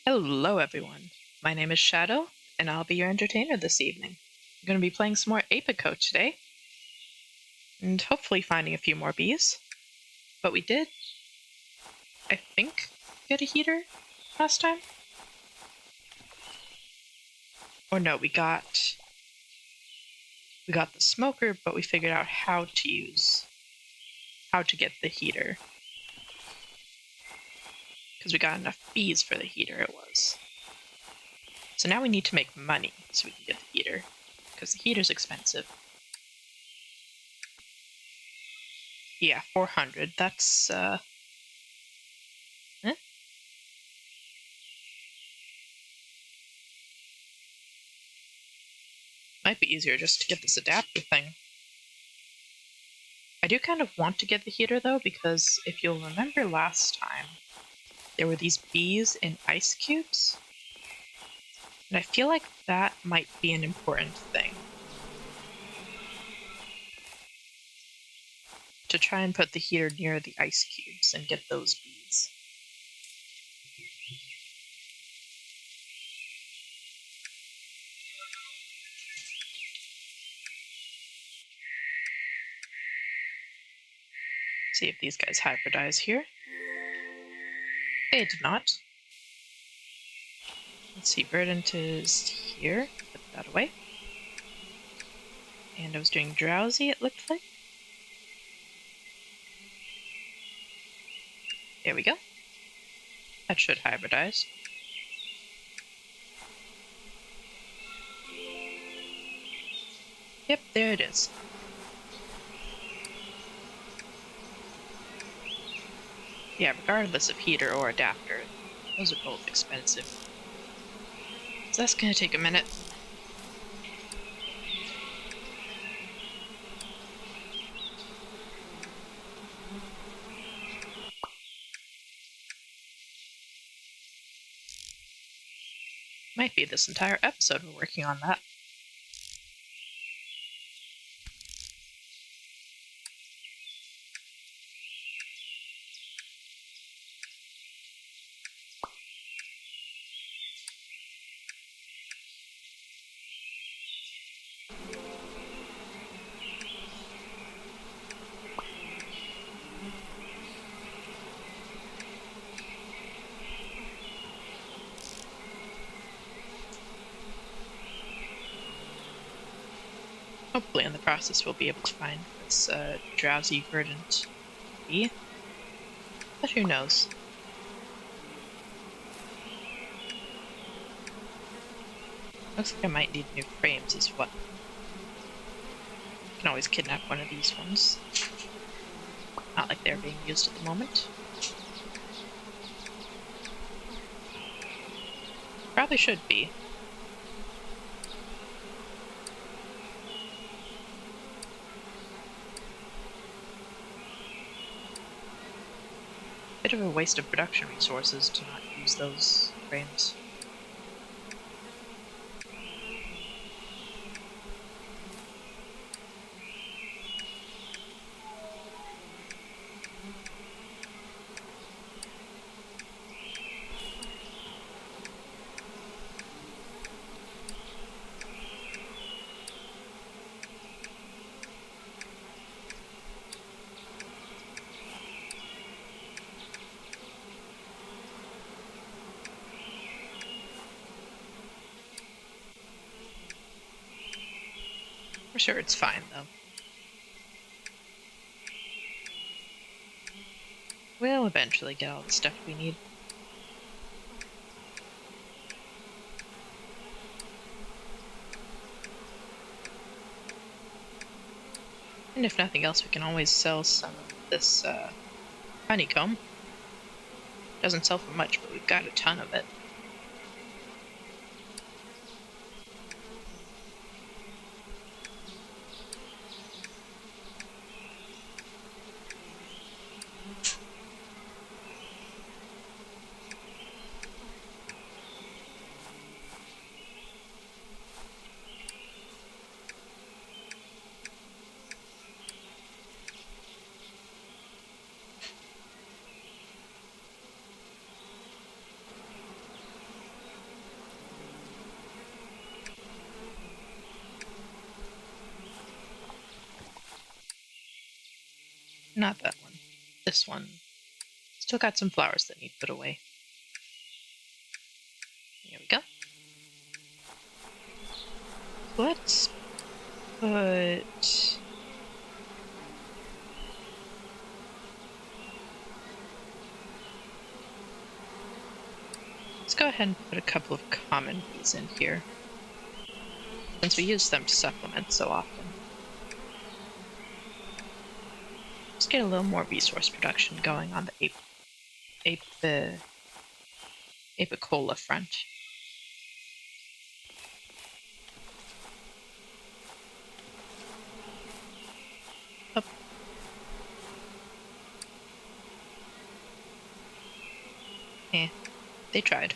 Hello, everyone. My name is Shadow, and I'll be your entertainer this evening. I'm going to be playing some more APICO today, and hopefully finding a few more bees. But we did, I think, get a heater last time? Or no, we got the smoker, but we figured out how to get the heater. Because we got enough bees for the heater, it was. So now we need to make money so we can get the heater, because the heater's expensive. Yeah, 400, that's, might be easier just to get this adapter thing. I do kind of want to get the heater, though, because if you'll remember last time, there were these bees in ice cubes, and I feel like that might be an important thing. To try and put the heater near the ice cubes and get those bees. See if these guys hybridize here. They did not. Let's see, Verdant is here. Put that away. And I was doing Drowsy, it looked like. There we go. That should hybridize. Yep, there it is. Yeah, regardless of heater or adapter, those are both expensive. So that's gonna take a minute. Might be this entire episode we're working on that. Hopefully in the process we'll be able to find this drowsy verdant bee. But who knows? Looks like I might need new frames as well. I can always kidnap one of these ones. Not like they're being used at the moment. Probably should be. Bit of a waste of production resources to not use those frames. For sure it's fine, though. We'll eventually get all the stuff we need. And if nothing else, we can always sell some of this honeycomb. Doesn't sell for much, but we've got a ton of it. Not that one. This one. Still got some flowers that need put away. Here we go. Let's put... Let's go ahead and put a couple of common bees in here, since we use them to supplement so often. Let's get a little more resource production going on the apicola front. Up. They tried.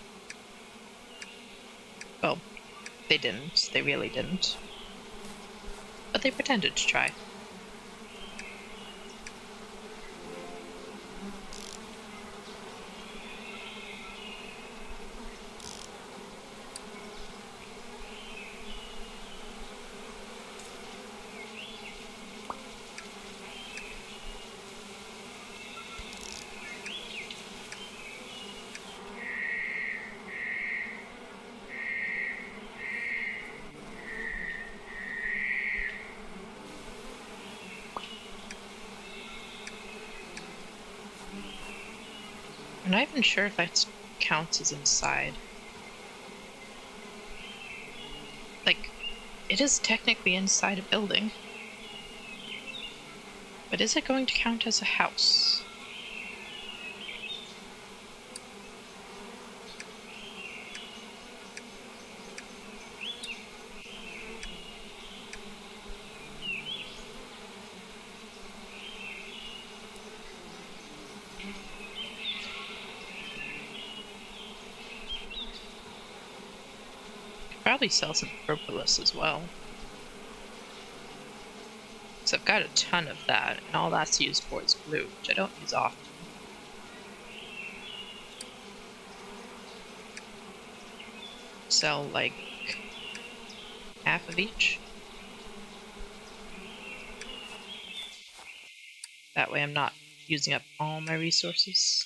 Well, they didn't. They really didn't. But they pretended to try. I'm not even sure if that counts as inside. Like, it is technically inside a building. But is it going to count as a house? Could probably sell some propolis as well. So I've got a ton of that, and all that's used for is glue, which I don't use often. Sell like half of each. That way I'm not using up all my resources.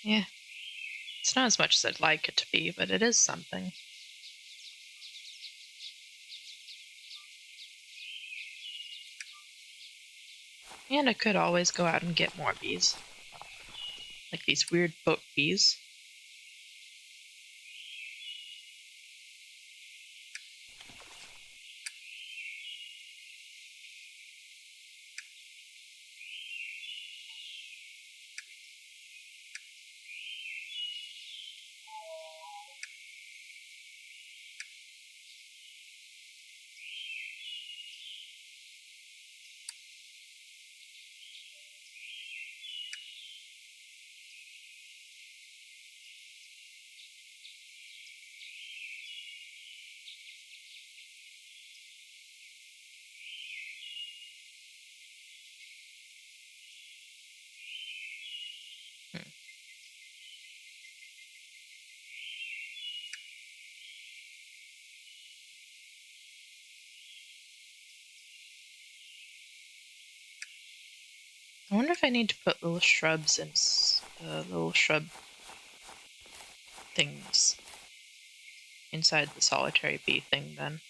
Yeah. It's not as much as I'd like it to be, but it is something. And I could always go out and get more bees. Like these weird boat bees. I wonder if I need to put little shrubs and little shrub things inside the solitary bee thing then.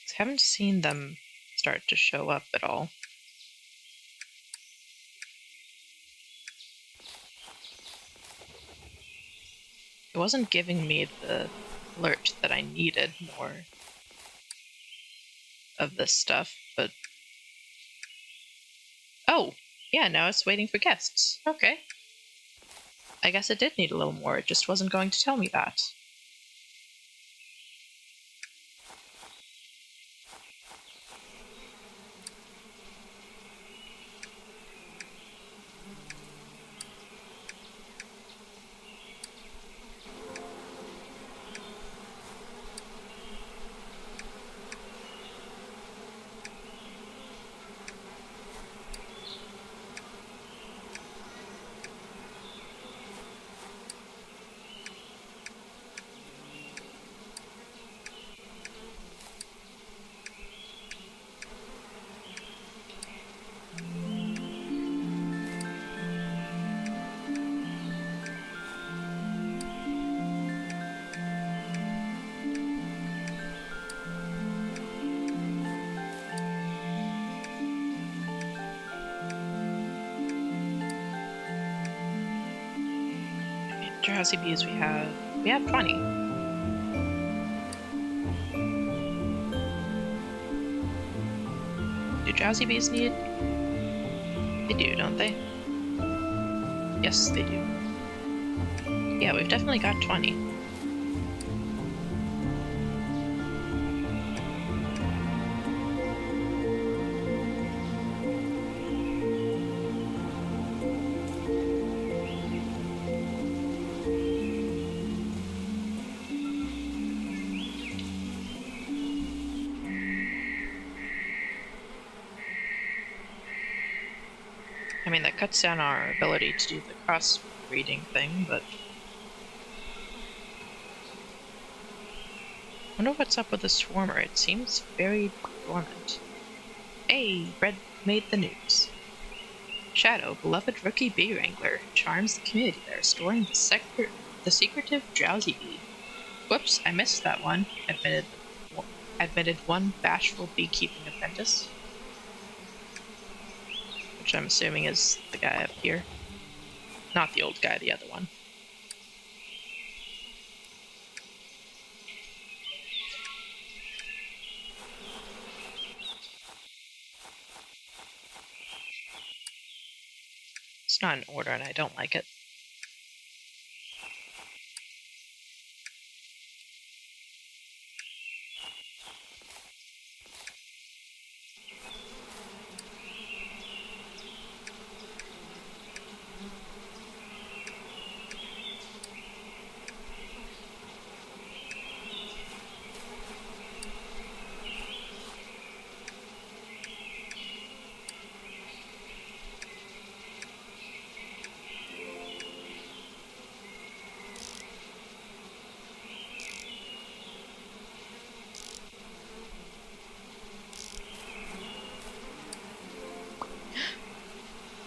I haven't seen them start to show up at all. It wasn't giving me the alert that I needed more of this stuff, but... Oh! Yeah, now it's waiting for guests. Okay. I guess it did need a little more, it just wasn't going to tell me that. drowsy bees we have 20. Do drowsy bees need? They do, don't they? Yes, they do. Yeah, we've definitely got 20. I mean, that cuts down our ability to do the crossbreeding thing, but... I wonder what's up with the swarmer. It seems very dormant. Hey, Red made the news. Shadow, beloved rookie bee wrangler, charms the community by restoring the secretive drowsy bee. Whoops, I missed that one, admitted one bashful beekeeping apprentice. Which I'm assuming is the guy up here. Not the old guy, the other one. It's not in order and I don't like it.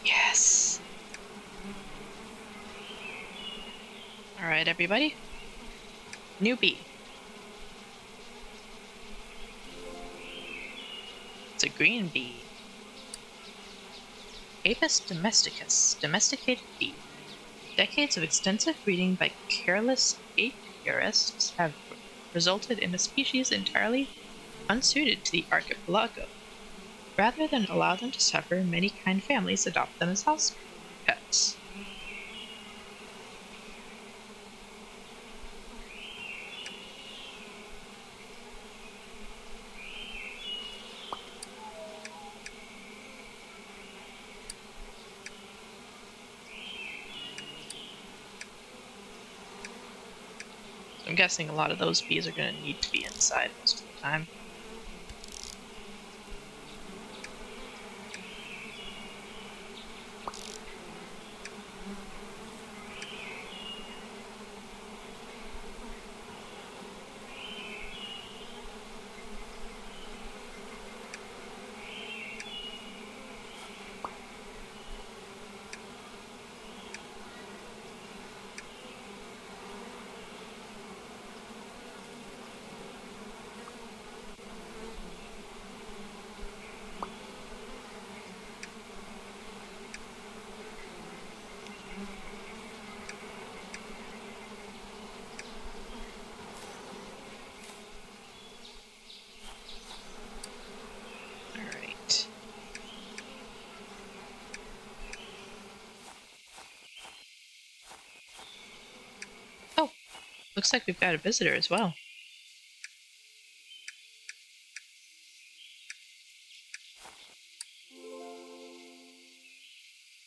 Yes! Alright, everybody. New bee. It's a green bee. Apis domesticus, domesticated bee. Decades of extensive breeding by careless apiarists have resulted in a species entirely unsuited to the archipelago. Rather than allow them to suffer, many kind families adopt them as house pets. I'm guessing a lot of those bees are going to need to be inside most of the time. Alright. Oh, looks like we've got a visitor as well.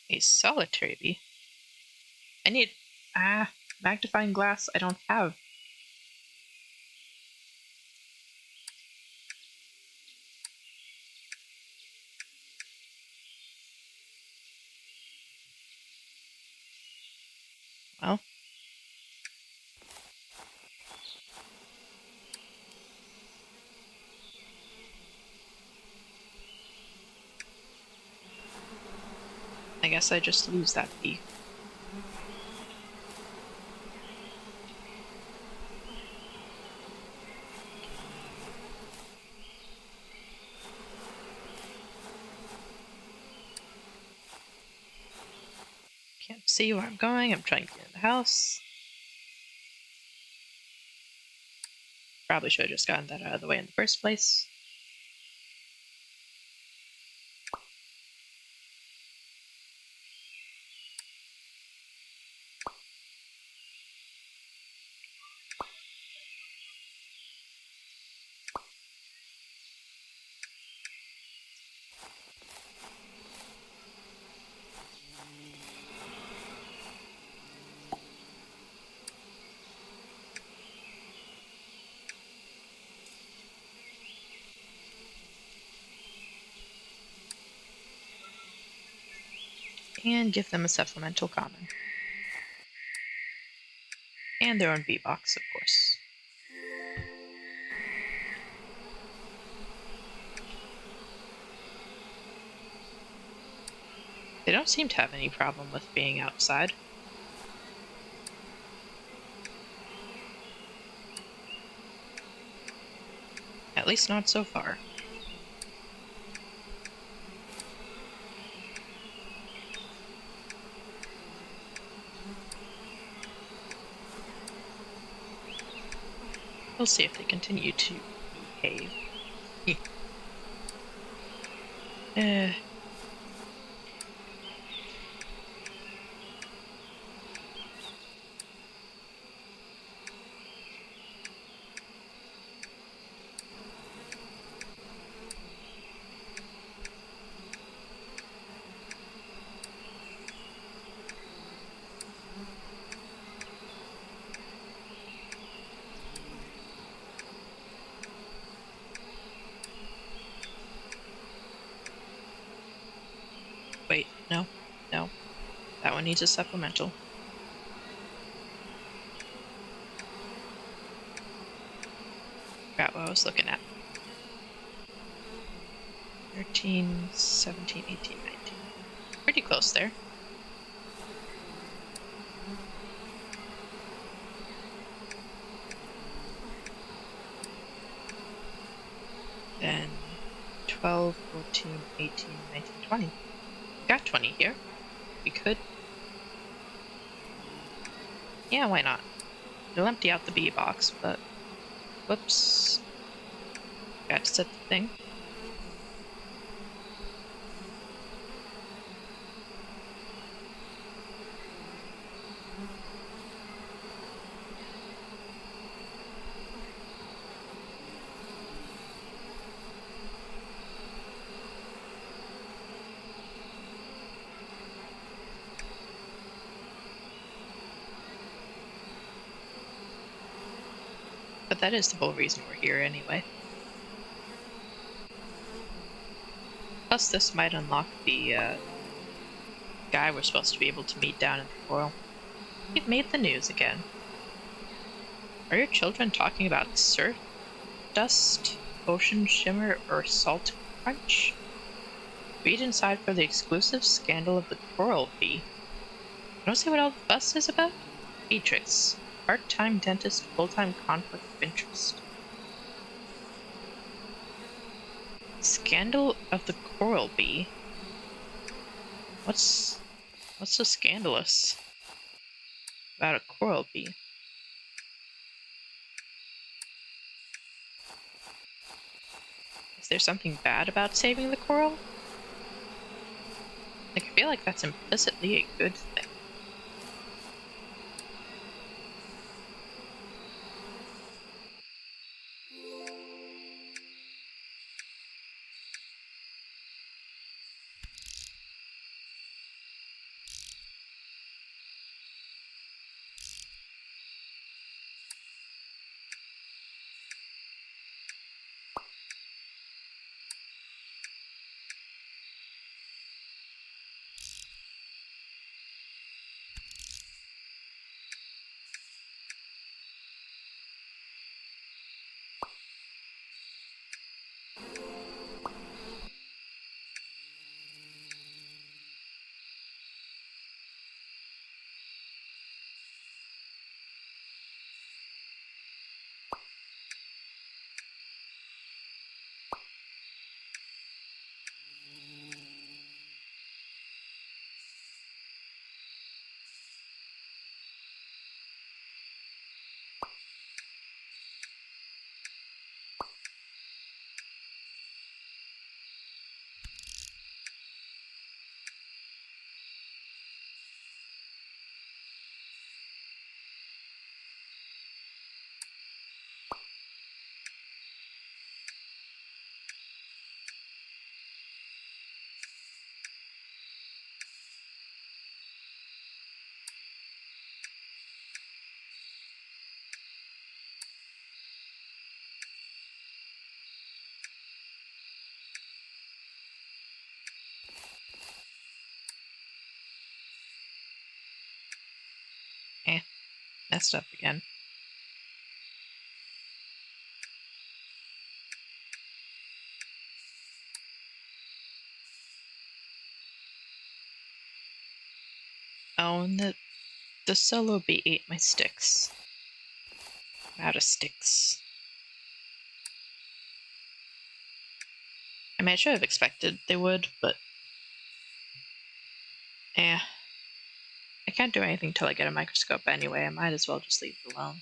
A solitary bee. I need magnifying glass I don't have. Well, I guess I just lose that bee. Can't see where I'm going. I'm trying to get in the house. Probably should have just gotten that out of the way in the first place. And give them a supplemental common. And their own bee box, of course. They don't seem to have any problem with being outside. At least not so far. We'll see if they continue to behave. Wait, no. That one needs a supplemental. Forgot what I was looking at. 13, 17, 18, 19. Pretty close there. Then 12, 14, 18, 19, 20. Got 20 here. We could. Yeah, why not? We'll empty out the bee box, but. Whoops. Got to set the thing. But that is the whole reason we're here anyway. Plus, this might unlock the guy we're supposed to be able to meet down in the coral. You've made the news again. Are your children talking about surf dust, ocean shimmer, or salt crunch? Read inside for the exclusive scandal of the coral bee. Don't see what all the fuss is about? Beatrix, part-time dentist, full-time conflict of interest. Scandal of the coral bee? What's so scandalous about a coral bee? Is there something bad about saving the coral? Like, I feel like that's implicitly a good thing. messed up again. Oh, and the solo bee ate my sticks. I'm out of sticks. I mean, I should have expected they would, but I can't do anything till I get a microscope anyway. I might as well just leave it alone.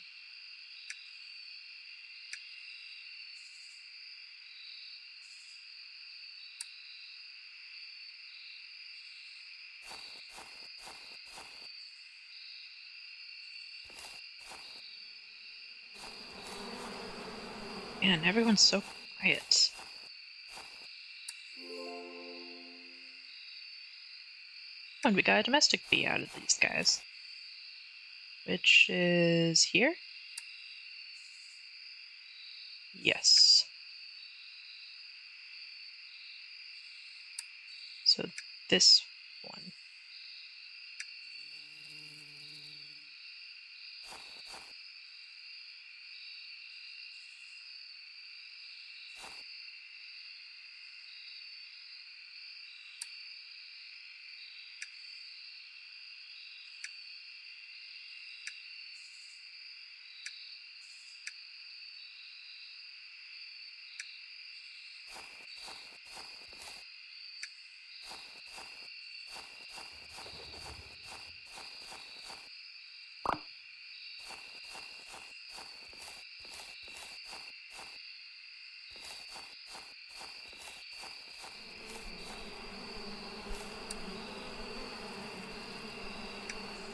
Man, everyone's so quiet. And we got a domestic bee out of these guys. Which is here? Yes. So this one.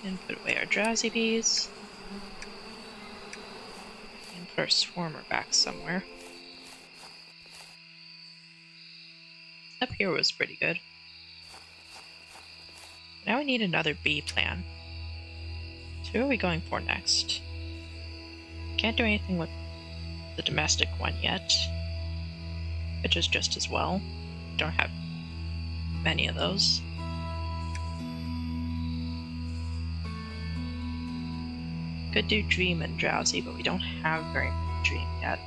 And put away our drowsy bees. And put our swarmer back somewhere. Up here was pretty good. Now we need another bee plan. So who are we going for next? Can't do anything with the domestic one yet, which is just as well. Don't have many of those. Could do dream and drowsy, but we don't have very many dream yet.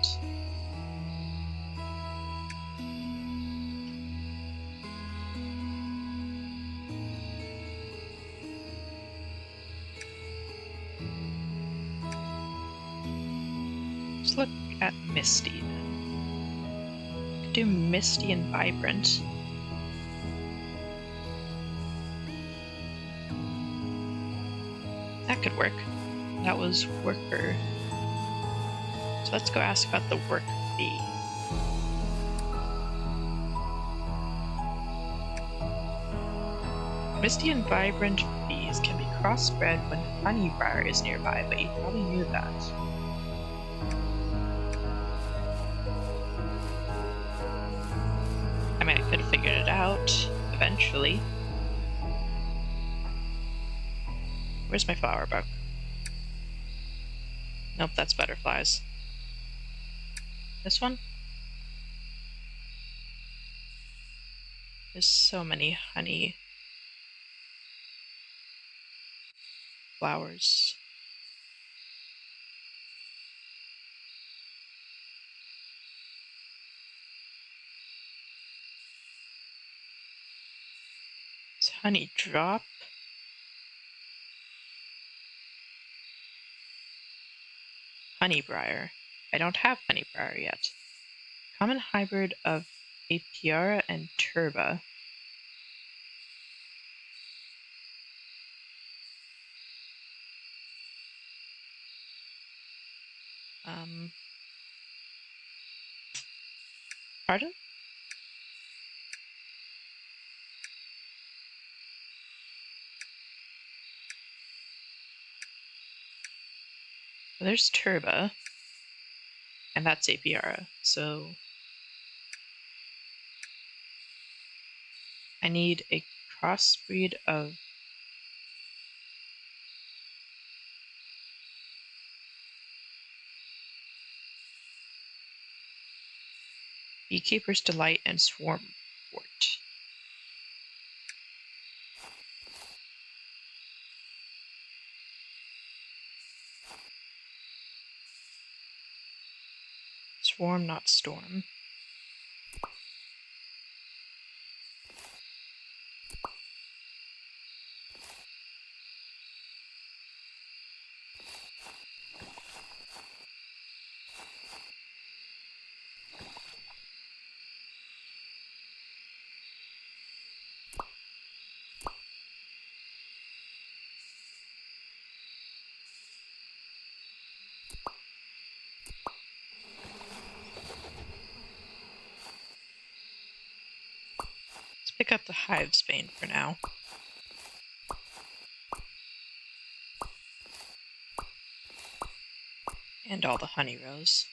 Let's look at Misty then. Could do Misty and Vibrant. That could work. That was Worker. So let's go ask about the Work Bee. Misty and Vibrant bees can be crossbred when honeybriar is nearby, but you probably knew that. I mean, I could have figured it out eventually. Where's my flower book? Nope, that's butterflies. This one? There's so many honey flowers. It's honey drop. Honeybriar. I don't have honeybriar yet. Common hybrid of Apiara and Turba. Pardon? Well, there's Turba, and that's Apiara, so I need a crossbreed of Beekeeper's Delight and Swarmwort. Swarm, not storm. Let's pick up the hive's bane for now. And all the honey rows.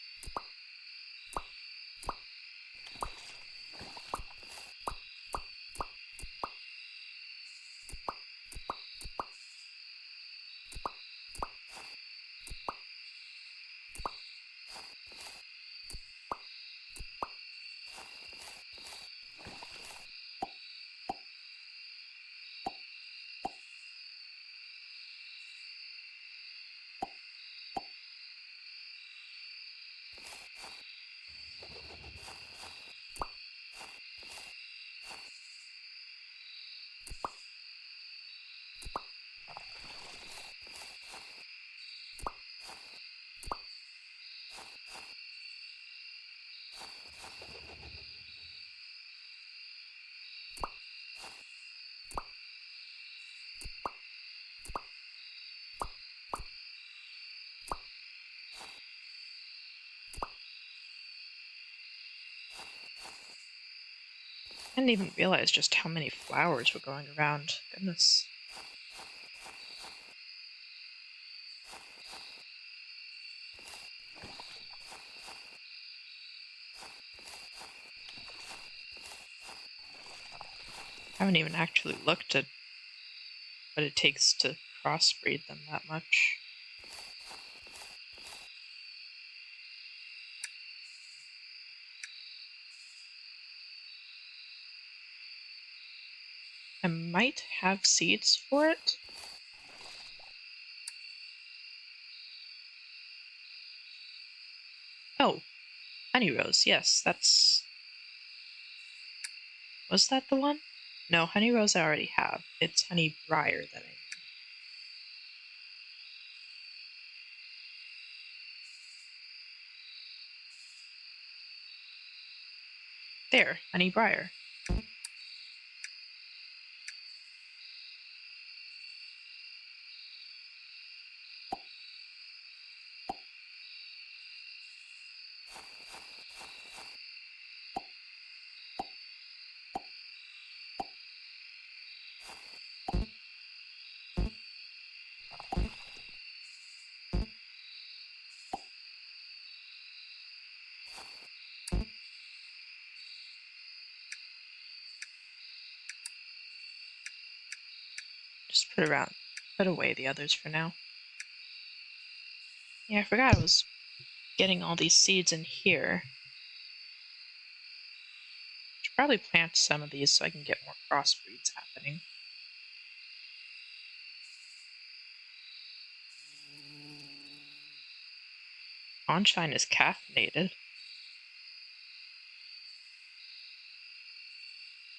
I didn't even realize just how many flowers were going around. Goodness. I haven't even actually looked at what it takes to crossbreed them that much. I might have seeds for it. Oh, honey rose, yes, that's... Was that the one? No, honey rose I already have. It's honey briar that I need. There, honey briar. Just put away the others for now. Yeah, I forgot I was getting all these seeds in here. Should probably plant some of these so I can get more crossbreeds happening. Onshine is caffeinated.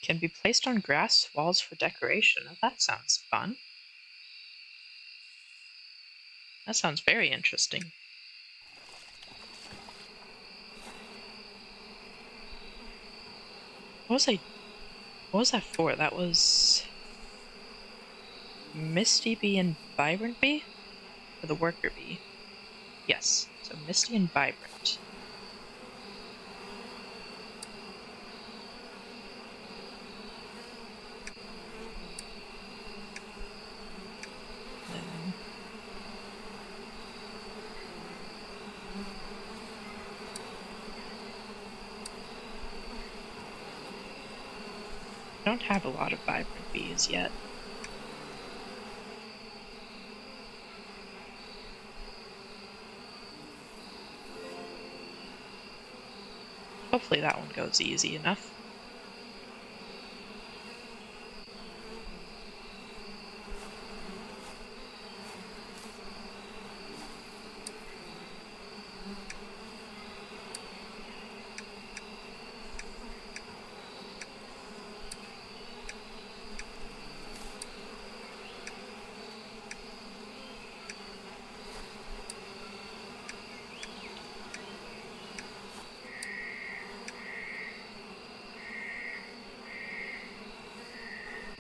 Can be placed on grass walls for decoration. Oh, that sounds fun. That sounds very interesting. What was that for? That was Misty Bee and Vibrant Bee? Or the Worker Bee? Yes, so Misty and Vibrant. I don't have a lot of Vibrant Bees yet. Hopefully that one goes easy enough.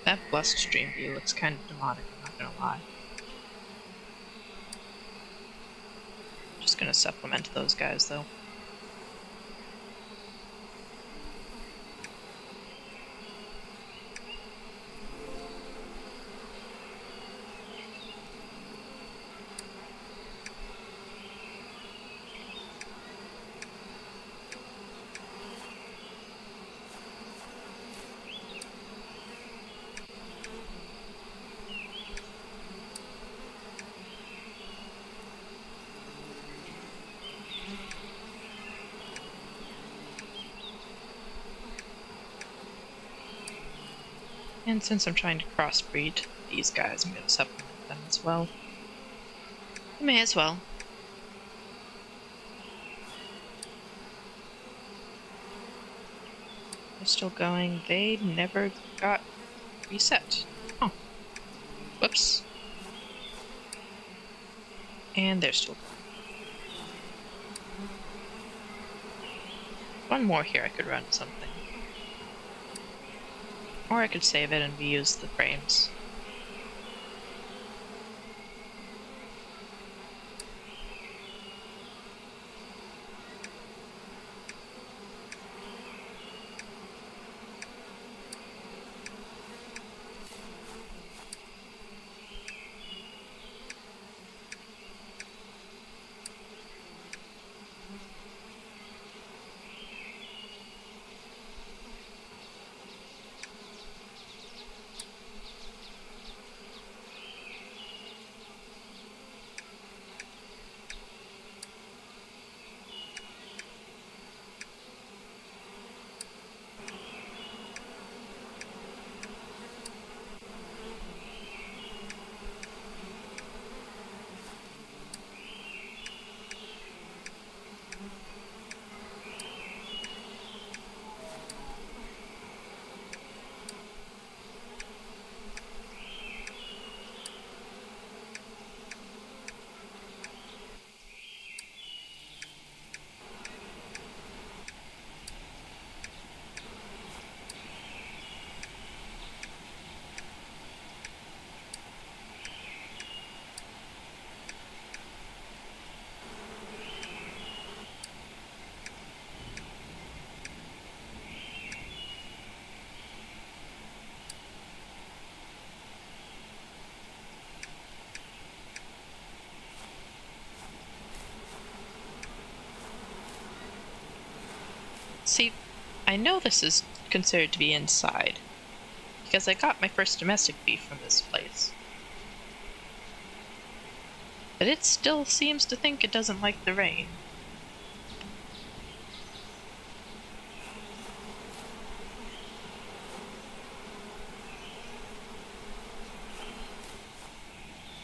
That blessed stream view looks kind of demonic, I'm not gonna lie. Just gonna supplement those guys, though. And since I'm trying to crossbreed these guys, I'm going to supplement them as well. I may as well. They're still going. They never got reset. Oh. Whoops. And they're still going. One more here, I could run something. Or I could save it and reuse the frames. See, I know this is considered to be inside, because I got my first domestic beef from this place. But it still seems to think it doesn't like the rain.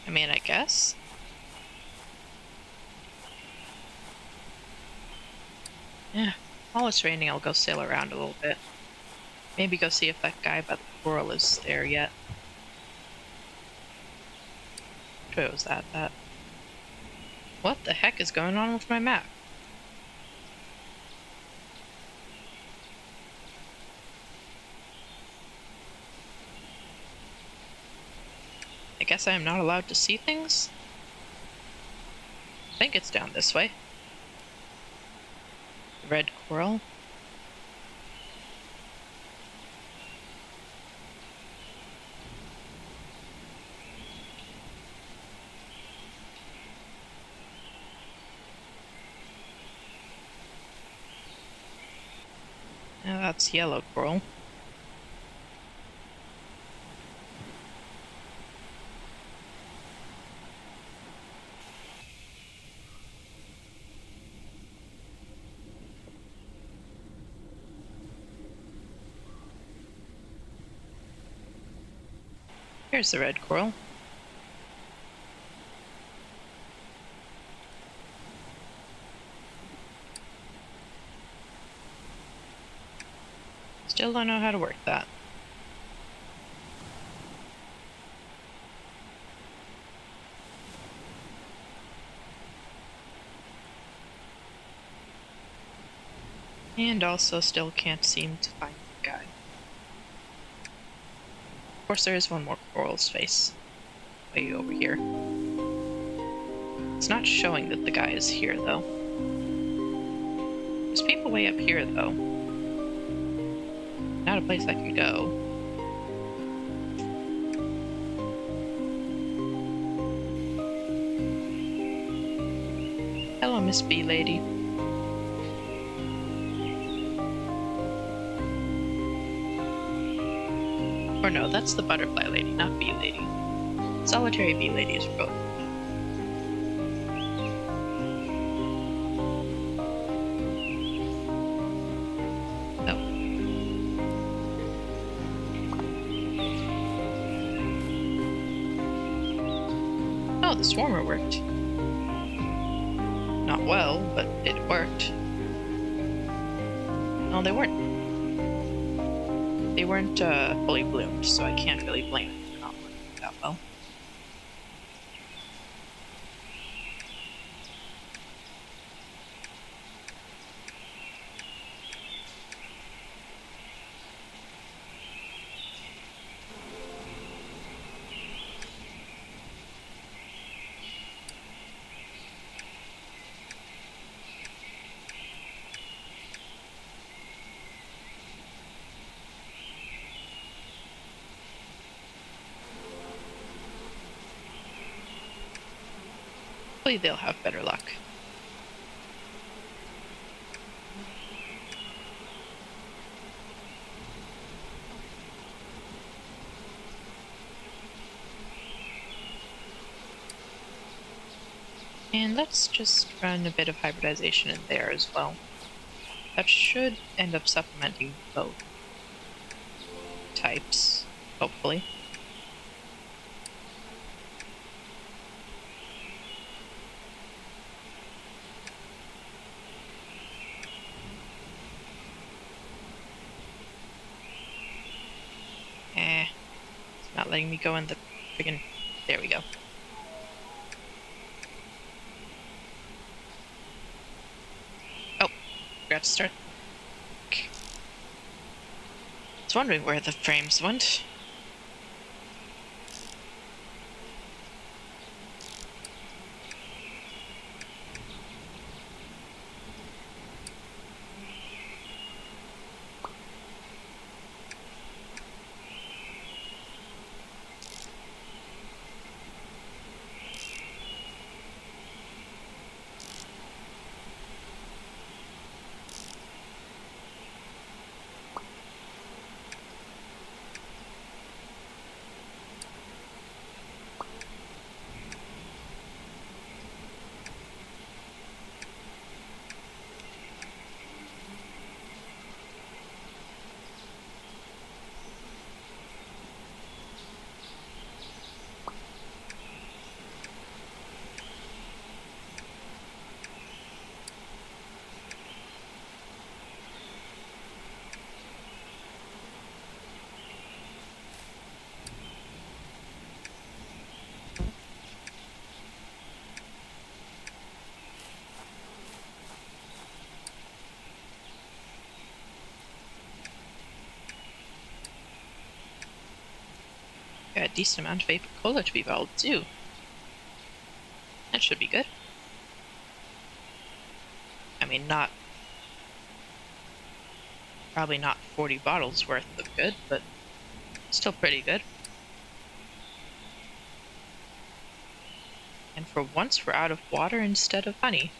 I mean, I guess. Yeah, while it's raining, I'll go sail around a little bit. Maybe go see if that guy by the coral is there yet. What was that? What the heck is going on with my map? I guess I am not allowed to see things? I think it's down this way. Red coral. Now that's yellow coral. Here's the red coral. Still don't know how to work that. And also still can't seem to find the guy. Of course, there is one more coral space way over here. It's not showing that the guy is here, though. There's people way up here, though. Not a place I can go. Hello, Miss Bee Lady. Or no, that's the butterfly lady, not Bee Lady. Solitary Bee Lady is both. Oh, the swarmer worked. Not well, but it worked. No, they weren't. They weren't fully bloomed, so I can't really blame it for not working that well. Hopefully they'll have better luck. And let's just run a bit of hybridization in there as well. That should end up supplementing both types, hopefully. It's not letting me go in the friggin'... There we go. Oh, forgot to start. Okay. I was wondering where the frames went. Got a decent amount of apicola to be bottled too. That should be good. I mean, probably not 40 bottles worth of good, but still pretty good. And for once, we're out of water instead of honey.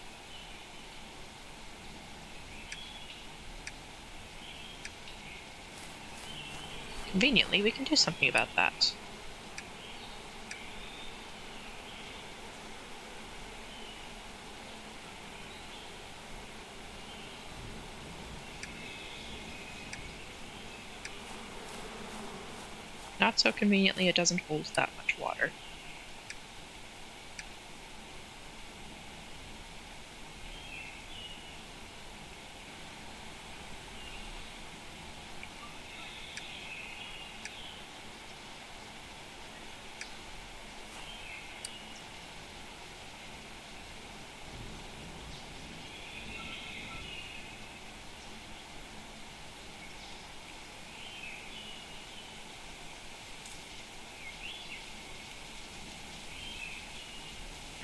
Conveniently, we can do something about that. Not so conveniently, it doesn't hold that much water.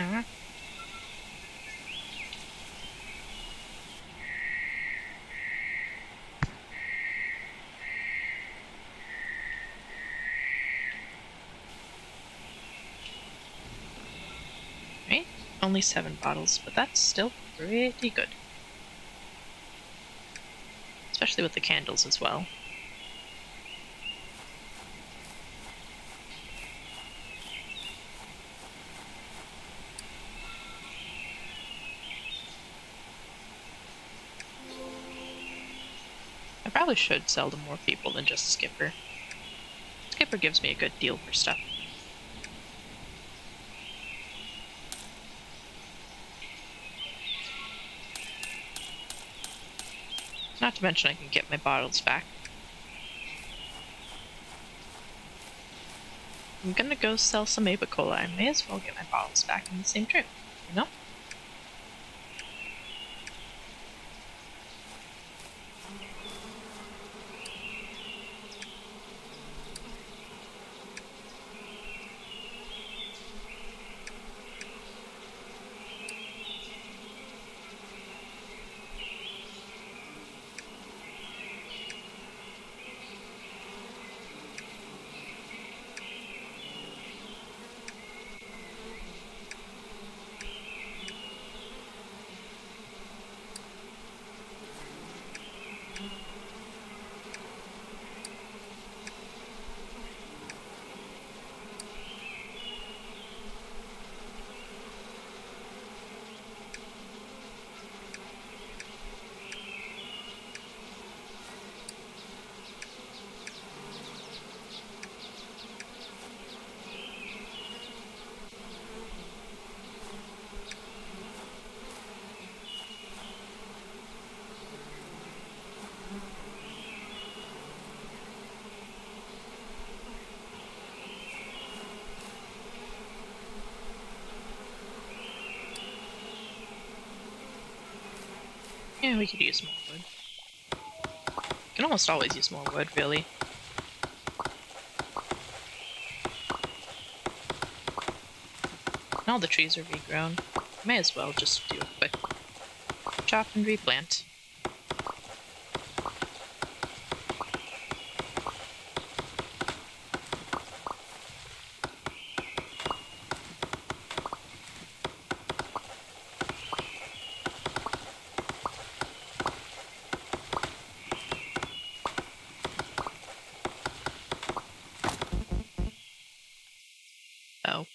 Uh-huh. Right? Only 7 bottles, but that's still pretty good. Especially with the candles as well. I probably should sell to more people than just Skipper. Skipper gives me a good deal for stuff. Not to mention I can get my bottles back. I'm gonna go sell some apicola. I may as well get my bottles back in the same trip, you know? Yeah, we could use more wood. Can almost always use more wood, really. All the trees are regrown. May as well just do a quick chop and replant. Oh.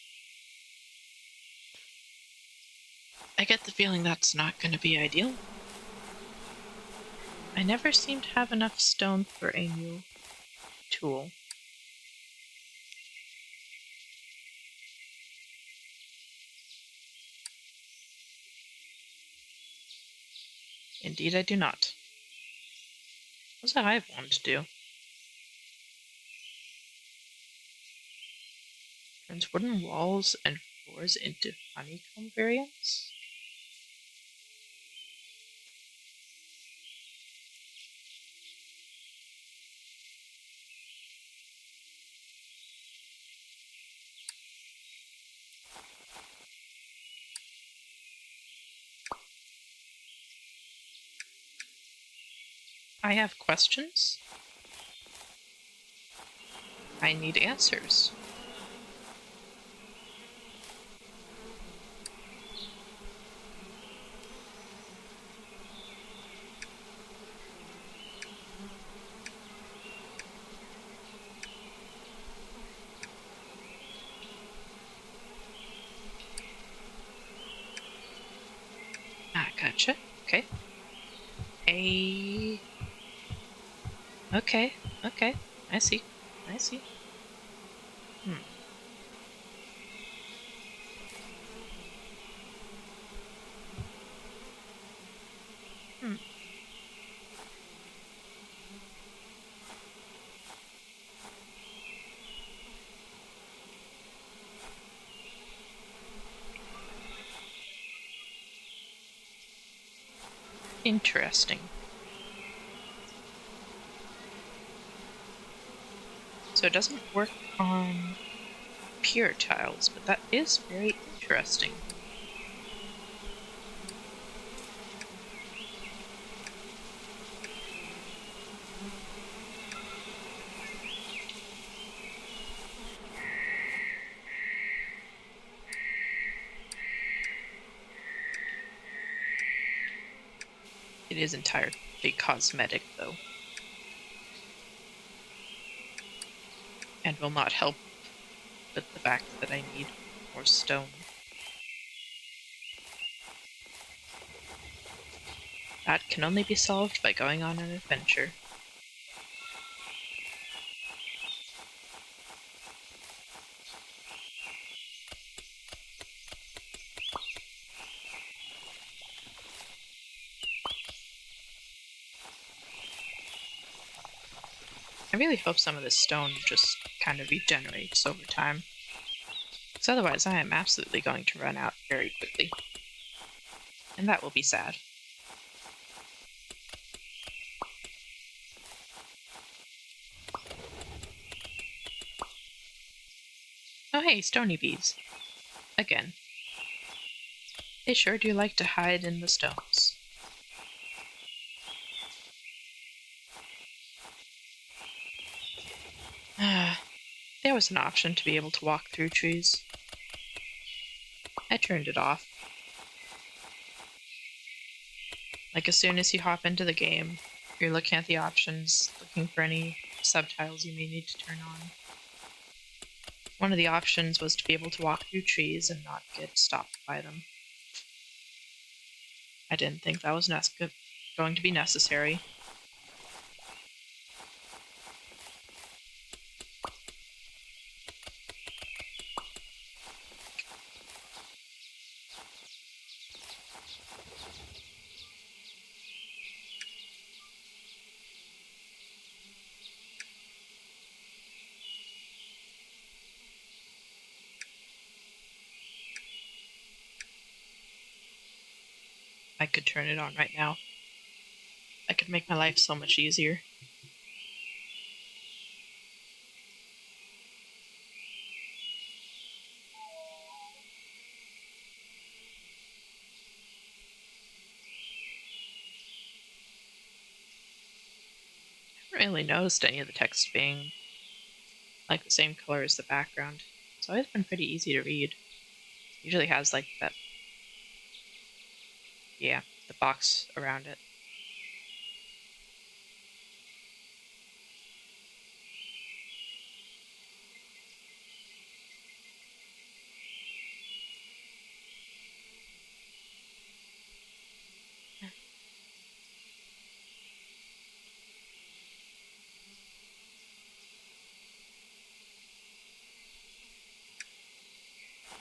I get the feeling that's not going to be ideal. I never seem to have enough stone for a new tool. Indeed, I do not. What's that I've wanted to do? Turns wooden walls and floors into honeycomb variants? I have questions. I need answers. Ah, gotcha. Okay. Okay. Okay. I see. I see. Hmm. Hmm. Interesting. So it doesn't work on pure tiles, but that is very interesting. It is entirely cosmetic, though, and will not help with the fact that I need more stone. That can only be solved by going on an adventure. I really hope some of this stone just kind of regenerates over time, because otherwise I am absolutely going to run out very quickly. And that will be sad. Oh hey, stony bees. Again. They sure do like to hide in the stones. There was an option to be able to walk through trees. I turned it off. Like, as soon as you hop into the game, you're looking at the options, looking for any subtitles you may need to turn on. One of the options was to be able to walk through trees and not get stopped by them. I didn't think that was going to be necessary. I could turn it on right now. I could make my life so much easier. I haven't really noticed any of the text being like the same color as the background. It's always been pretty easy to read. Usually has like that, yeah, the box around it.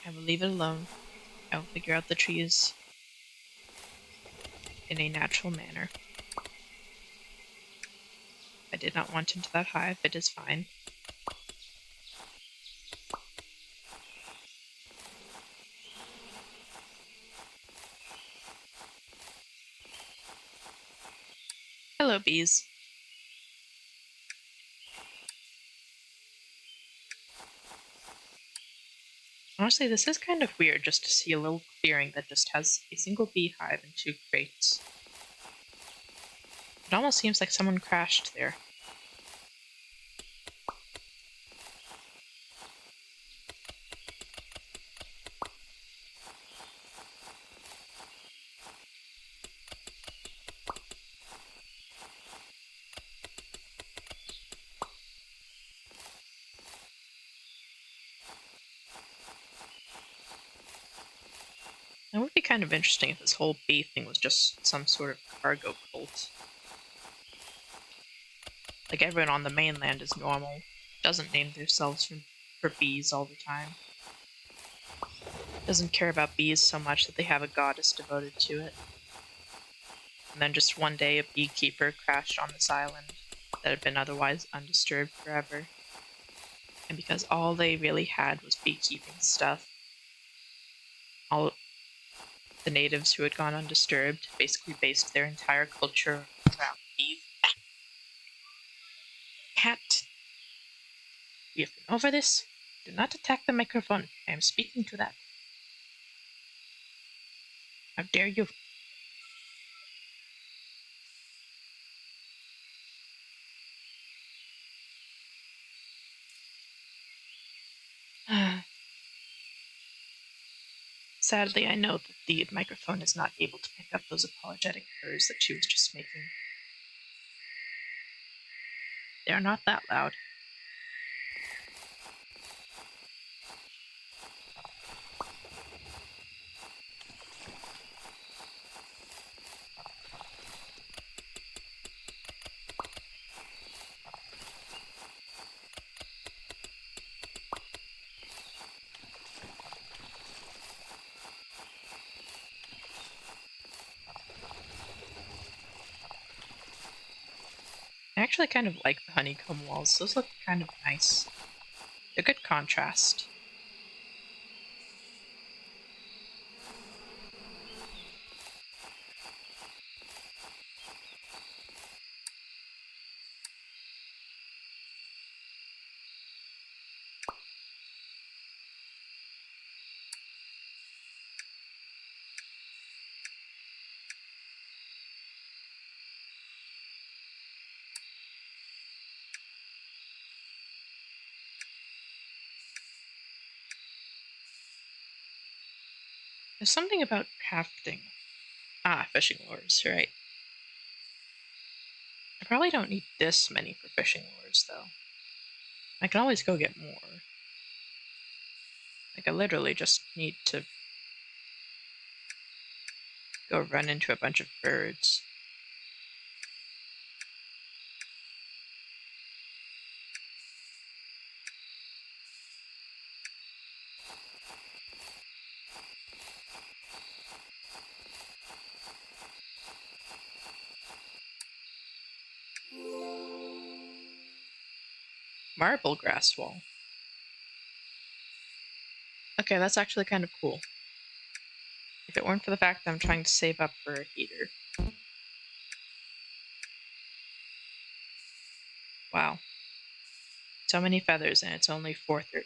I will leave it alone. I will figure out the trees in a natural manner. I did not want into that hive. It is fine. Hello, bees. Honestly, this is kind of weird just to see a little clearing that just has a single beehive and 2 crates. It almost seems like someone crashed there. It would be kind of interesting if this whole bee thing was just some sort of cargo cult. Like, everyone on the mainland is normal, doesn't name themselves for bees all the time. Doesn't care about bees so much that they have a goddess devoted to it. And then just one day a beekeeper crashed on this island that had been otherwise undisturbed forever. And because all they really had was beekeeping stuff, all the natives who had gone undisturbed basically based their entire culture around bees. Cat, we have been over this. Do not attack the microphone. I am speaking to that. How dare you? Sadly, I know that the microphone is not able to pick up those apologetic purrs that she was just making. They're not that loud. I actually kind of like the honeycomb walls. Those look kind of nice. A good contrast. There's something about crafting. Ah, fishing lures, right. I probably don't need this many for fishing lures, though. I can always go get more. Like, I literally just need to go run into a bunch of birds. Marble grass wall. Okay, that's actually kind of cool. If it weren't for the fact that I'm trying to save up for a heater. Wow. So many feathers and it's only 4:30.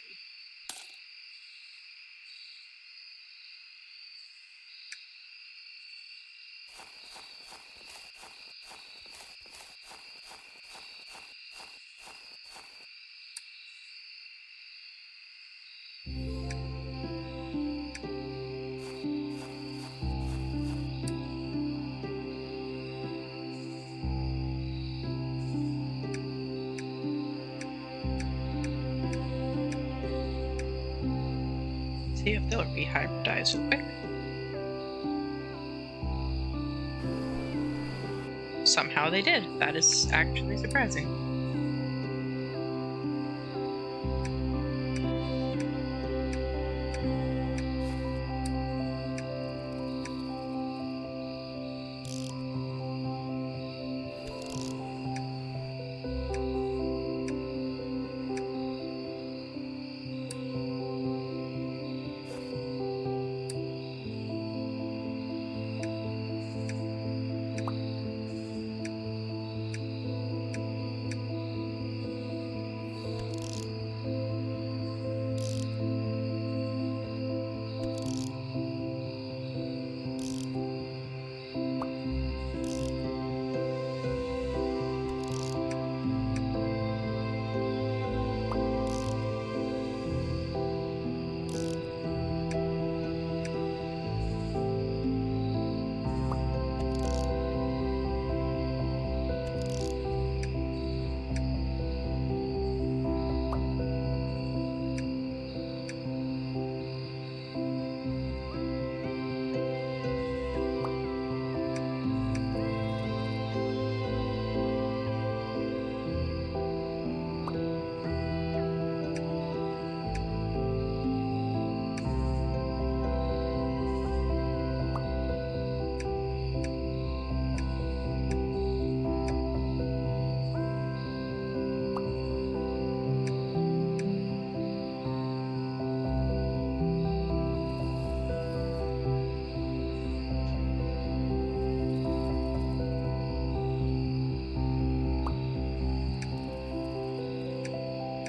See if they'll rehybridize real quick. Somehow they did. That is actually surprising.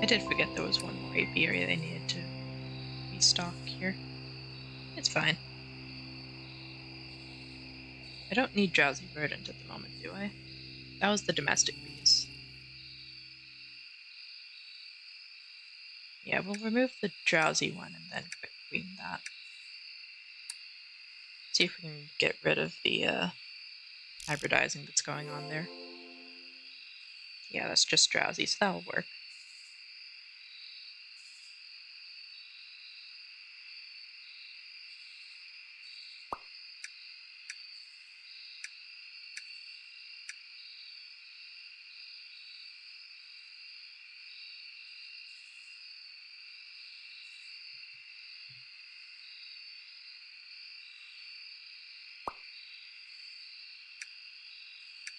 I did forget there was one more apiary they needed to restock here. It's fine. I don't need drowsy rodent at the moment, do I? That was the domestic bees. Yeah, we'll remove the drowsy one and then quick clean that. see if we can get rid of the hybridizing that's going on there. Yeah, that's just drowsy, so that'll work.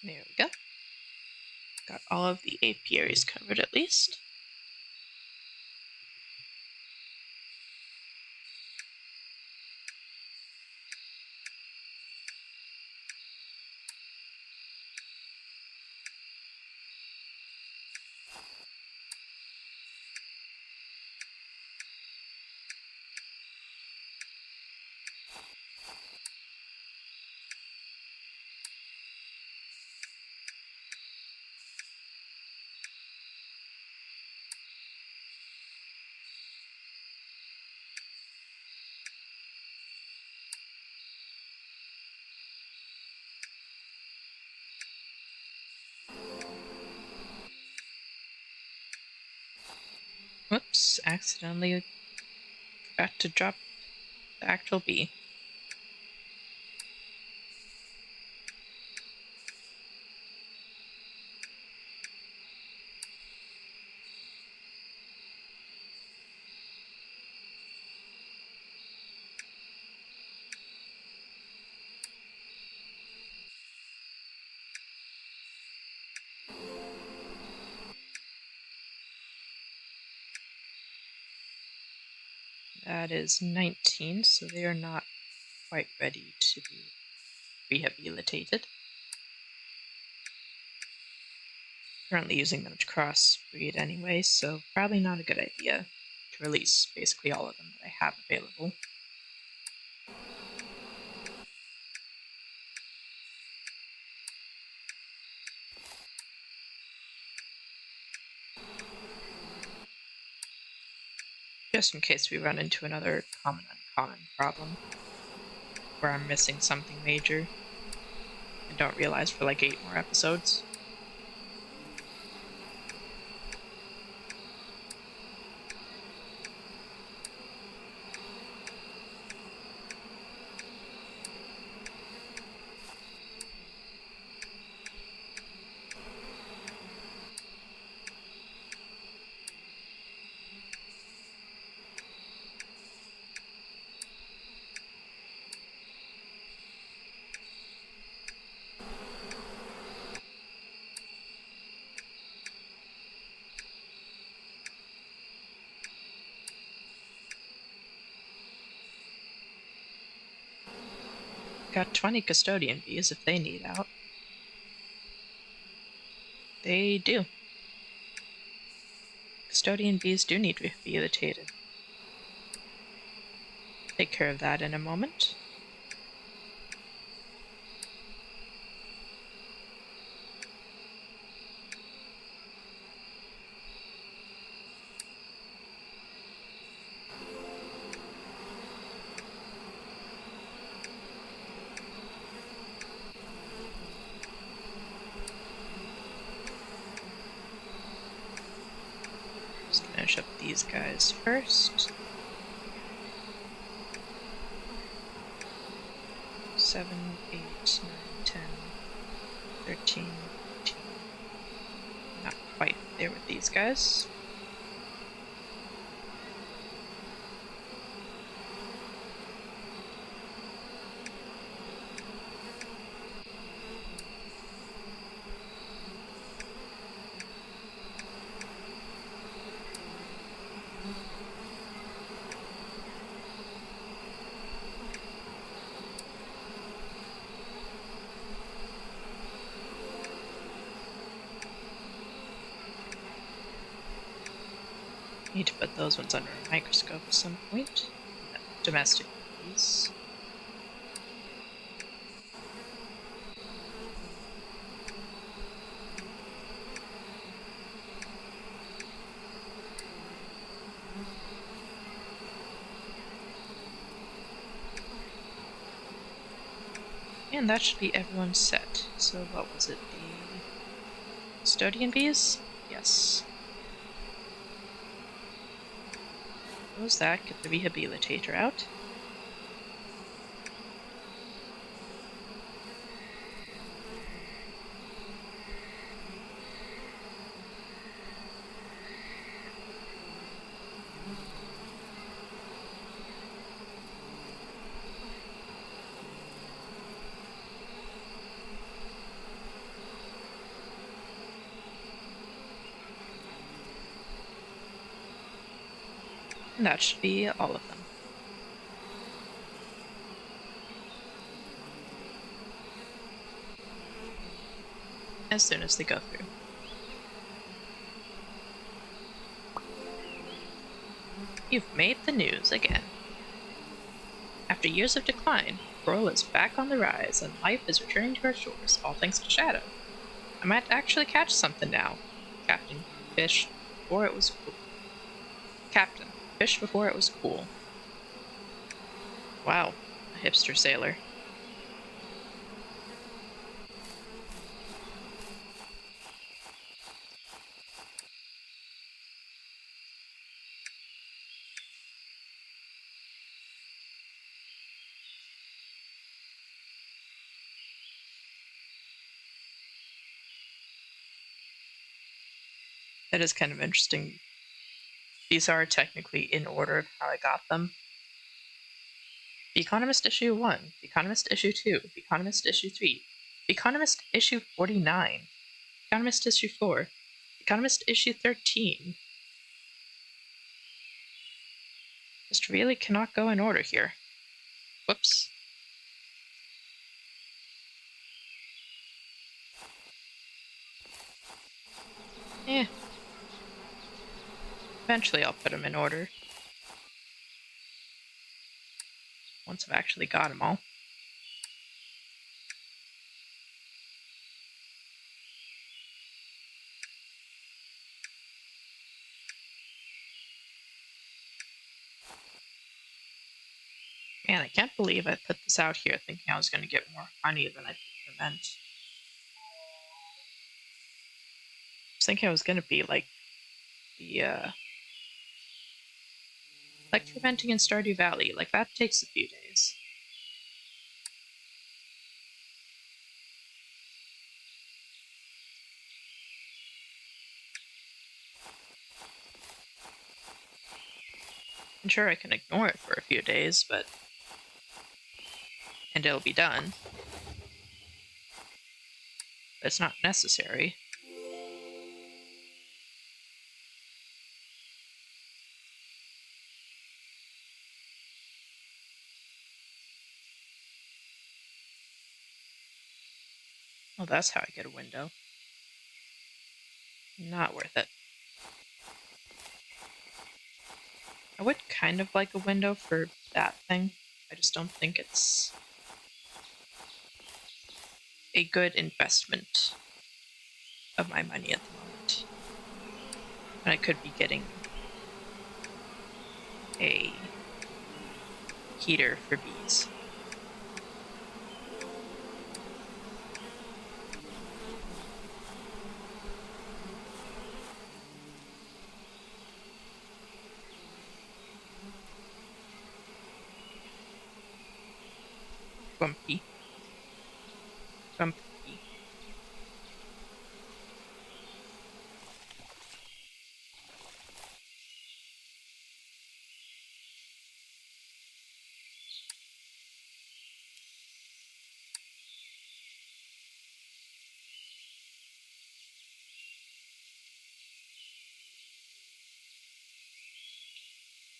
There we go. Got all of the apiaries covered at least. Whoops, accidentally forgot to drop the actual bee. That is 19, so they are not quite ready to be rehabilitated. Currently using them to crossbreed anyway, so probably not a good idea to release basically all of them that I have available. Just in case we run into another common uncommon problem where I'm missing something major and don't realize for like 8 more episodes. Got 20 custodian bees if they need out. They do. Custodian bees do need rehabilitated. Take care of that in a moment. Just finish up these guys first. 7, 8, 9, 10, 13, 14. Not quite there with these guys. Need to put those ones under a microscope at some point. Domestic bees. And that should be everyone's set. So what was it? The custodian bees? Yes. Close that, get the rehabilitator out. And that should be all of them. As soon as they go through. You've made the news again. After years of decline, Coral is back on the rise and life is returning to our shores, all thanks to Shadow. I might actually catch something now. Captain, fish before it was cool. Captain, fish before it was cool. Wow, a hipster sailor. That is kind of interesting. These are technically in order of how I got them. The Economist issue 1, The Economist issue 2, The Economist issue 3, The Economist issue 49, The Economist issue 4, The Economist issue 13. Just really cannot go in order here. Whoops. Eventually I'll put them in order. Once I've actually got them all. Man, I can't believe I put this out here thinking I was going to get more honey than I put ferment. I was thinking I was going to be like the, like fermenting in Stardew Valley. Like, that takes a few days. I'm sure I can ignore it for a few days, but... and it'll be done. But it's not necessary. Well, that's how I get a window. Not worth it. I would kind of like a window for that thing. I just don't think it's a good investment of my money at the moment. And I could be getting a heater for bees. Grumpy. Grumpy.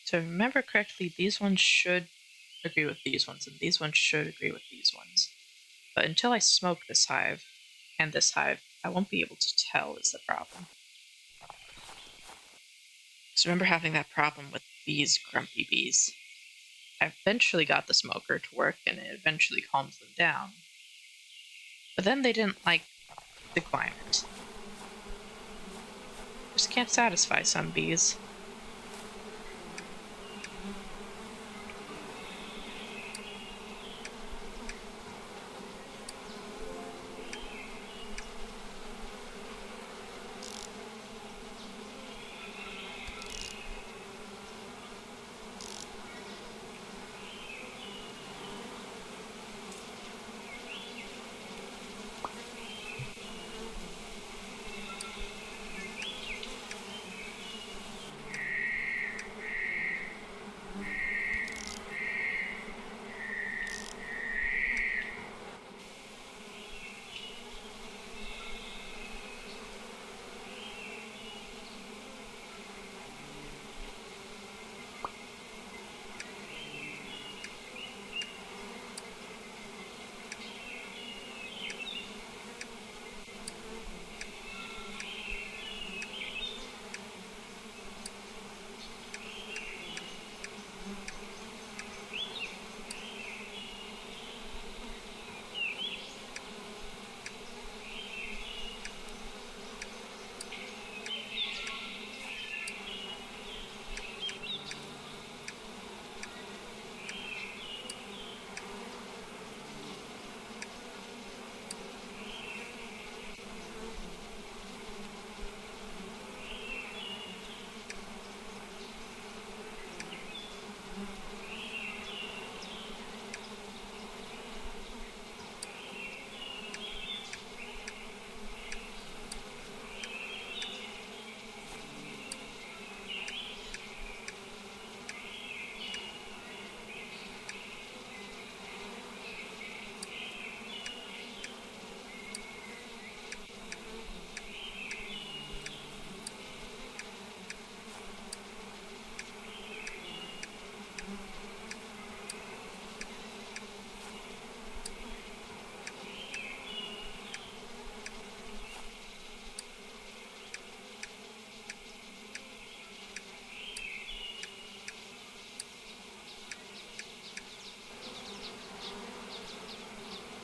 So if I remember correctly, these ones should agree with these ones, and these ones should agree with these ones. But until I smoke this hive and this hive, I won't be able to tell is the problem. So remember having that problem with these grumpy bees. I eventually got the smoker to work, and it eventually calms them down. But then they didn't like the climate. Just can't satisfy some bees.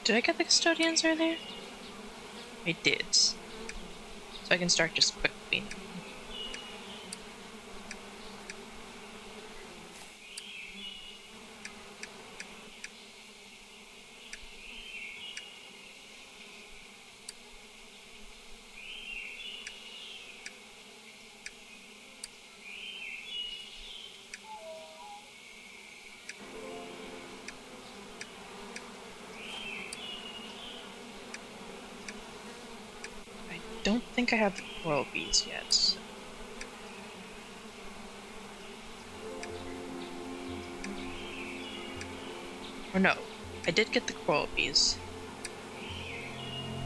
Did I get the custodians earlier? I did. So I can start just quick cleaning them. I don't think I have the coral bees yet. Or no, I did get the coral bees.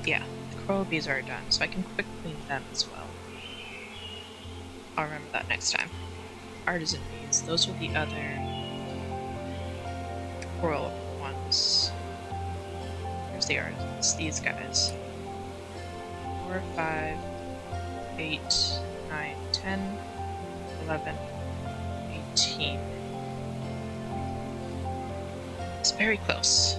Yeah, the coral bees are done, so I can quick clean them as well. I'll remember that next time. Artisan bees, those are the other coral ones. Here's the artisans, these guys. 4, 5, 8, 9, 10, 11, 18. It's very close.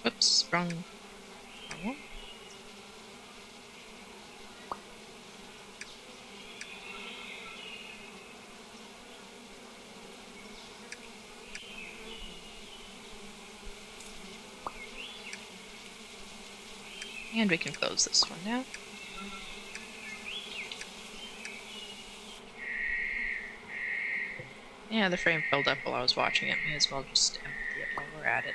Whoops, wrong one. And we can close this one now. Yeah, the frame filled up while I was watching it. May as well just empty it while we're at it.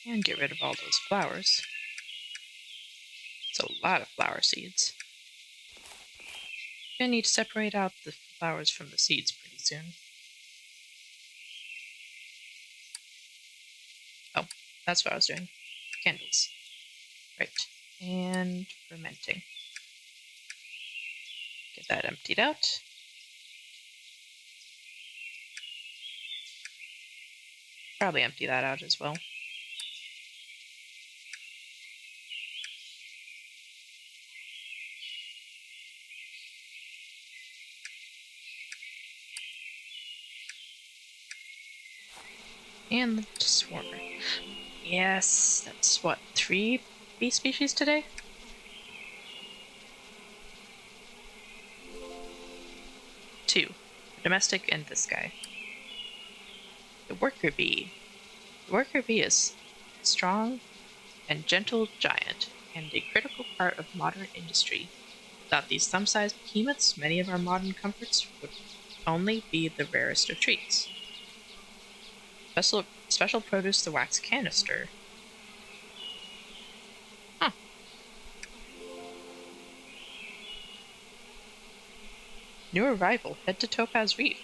And get rid of all those flowers. It's a lot of flower seeds. Gonna need to separate out the flowers from the seeds pretty soon. Oh, that's what I was doing. Candles. Right. And fermenting. Get that emptied out. Probably empty that out as well. And the swarmer. Yes, that's what, 3 bee species today? Two. The domestic and this guy. The worker bee. The worker bee is strong and gentle giant. and a critical part of modern industry. Without these thumb-sized behemoths, many of our modern comforts would only be the rarest of treats. Special produce, the wax canister. Huh. New arrival, head to Topaz Reef.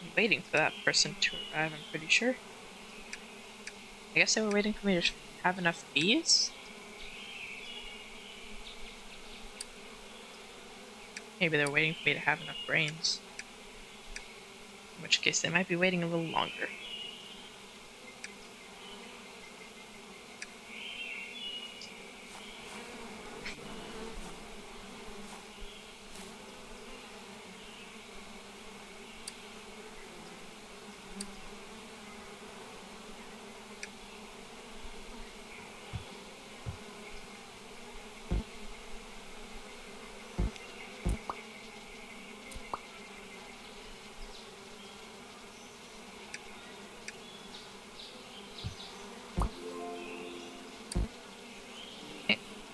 I'm waiting for that person to arrive, I'm pretty sure. I guess they were waiting for me to have enough bees? Maybe they're waiting for me to have enough brains. In which case, they might be waiting a little longer.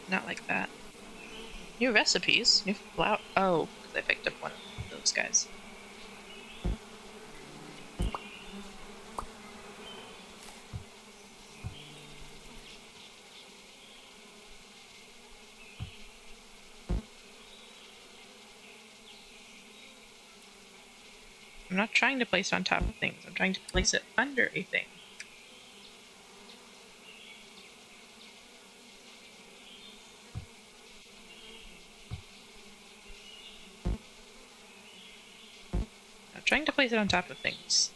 Not like that. New recipes? New flour? Oh, because I picked up one of those guys. I'm not trying to place it on top of things. I'm trying to place it under a thing. I'm trying to place it on top of things.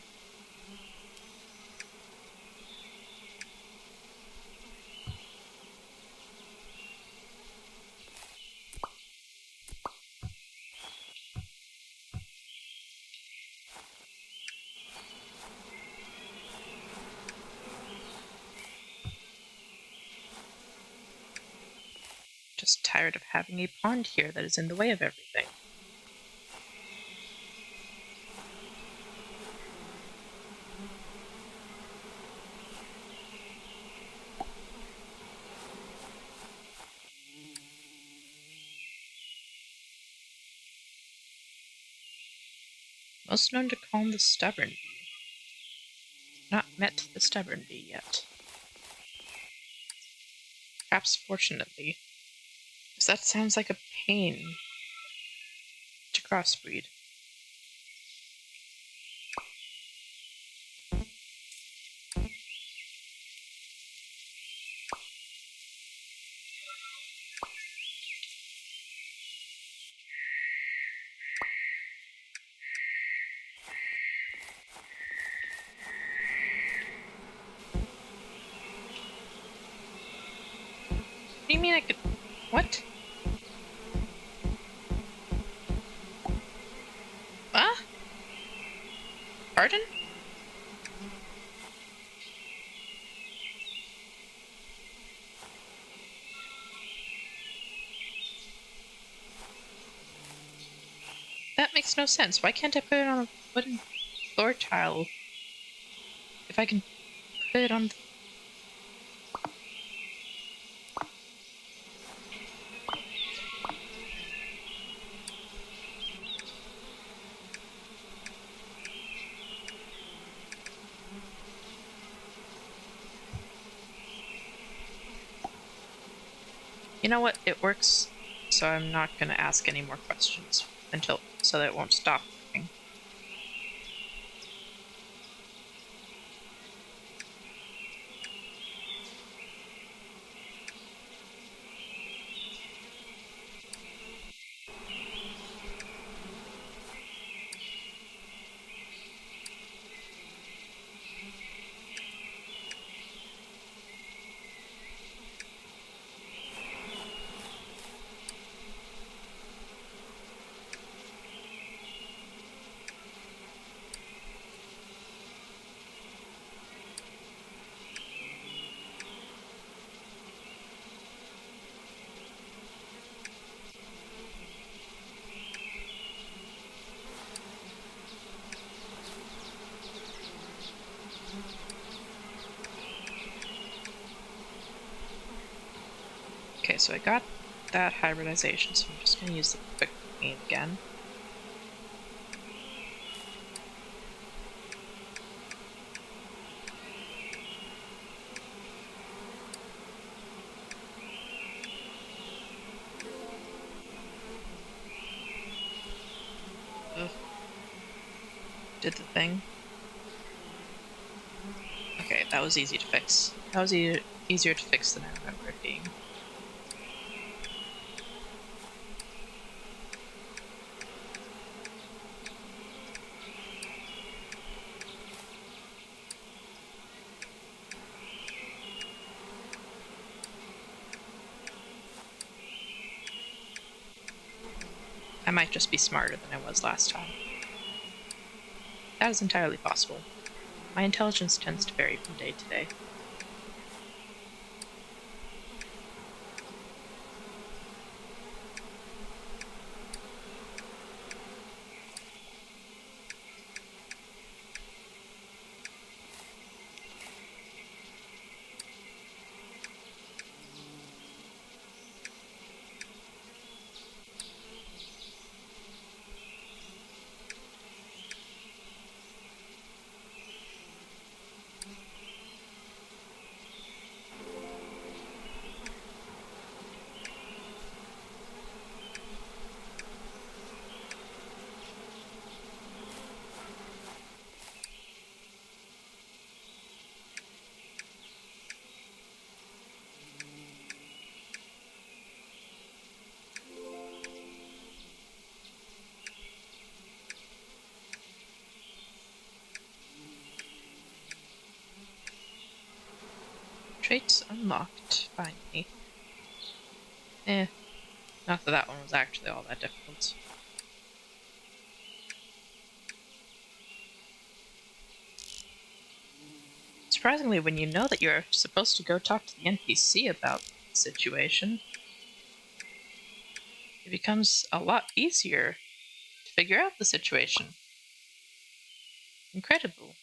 Just tired of having a pond here that is in the way of everything. Most known to calm the stubborn bee. Not met the stubborn bee yet. Perhaps fortunately, because that sounds like a pain to crossbreed. What do you mean I could... What? Ah? Pardon? That makes no sense. Why can't I put it on a wooden floor tile if I can put it on... You know what? It works, so I'm not going to ask any more questions so that it won't stop working. Okay, so I got that hybridization, so I'm just going to use the quick paint again. Ugh. Did the thing. Okay, that was easy to fix. That was easier to fix than I remember it being. I might just be smarter than I was last time. That is entirely possible. My intelligence tends to vary from day to day. Traits unlocked, finally. Not that that one was actually all that difficult. Surprisingly, when you know that you're supposed to go talk to the NPC about the situation, it becomes a lot easier to figure out the situation. Incredible.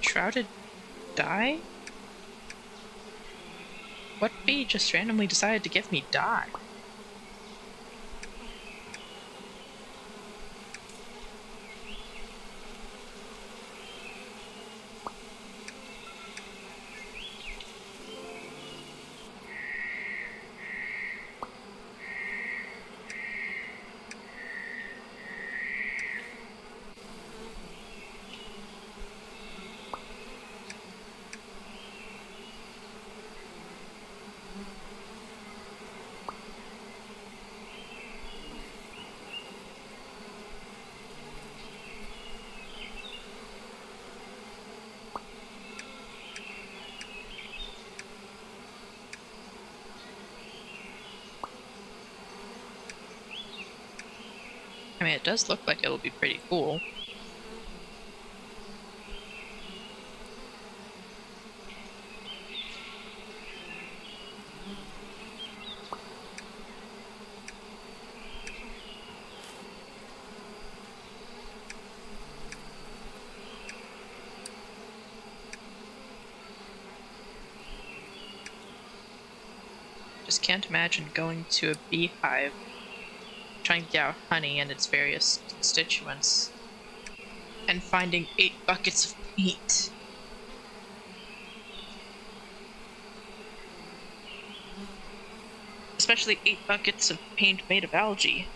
Shrouded dye? What bee just randomly decided to give me dye? I mean, it does look like it'll be pretty cool. Just can't imagine going to a beehive, trying to get out honey and its various constituents, and finding 8 buckets of paint. Especially 8 buckets of paint made of algae.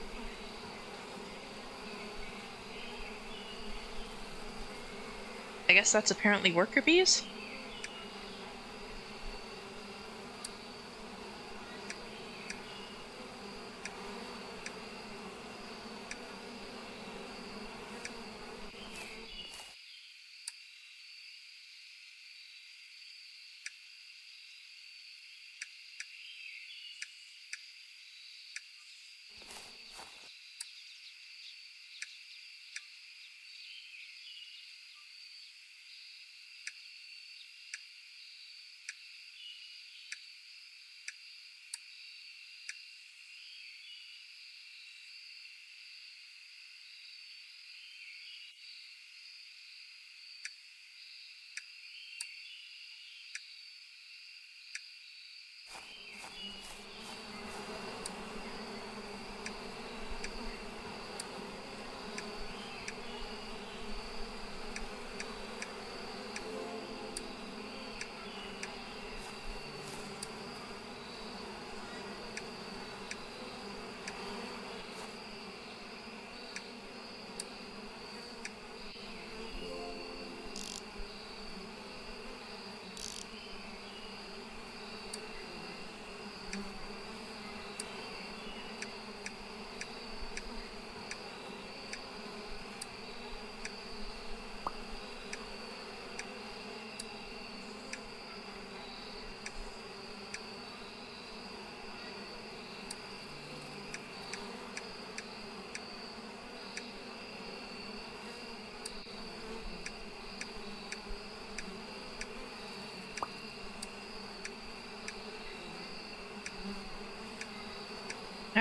I guess that's apparently worker bees?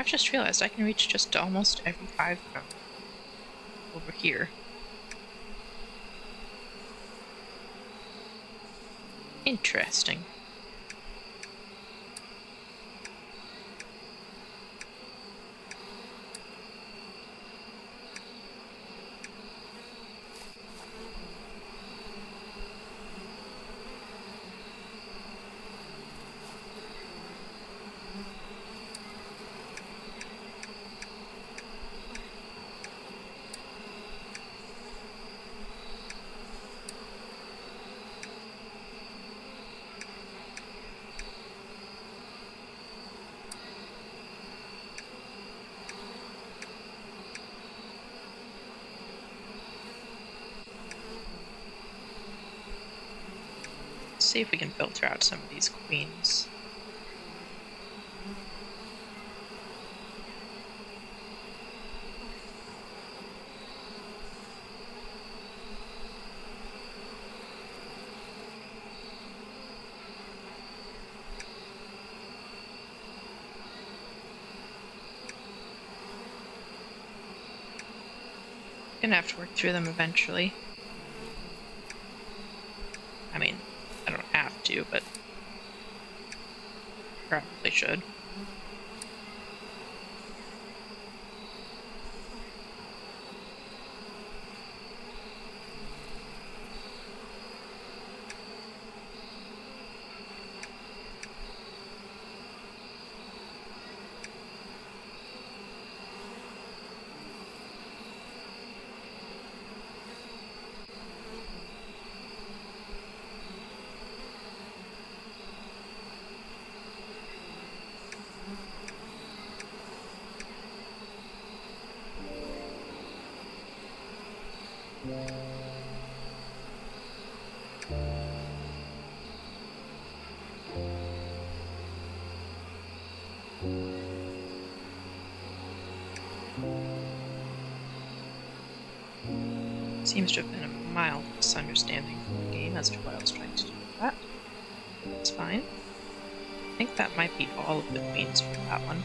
I've just realized I can reach just almost every hive from over here. Interesting. Let's see if we can filter out some of these queens. Gonna have to work through them eventually. I mean, I don't have to, but probably should. Seems to have been a mild misunderstanding from the game as to what I was trying to do with that. That's fine. I think that might be all of the queens for that one.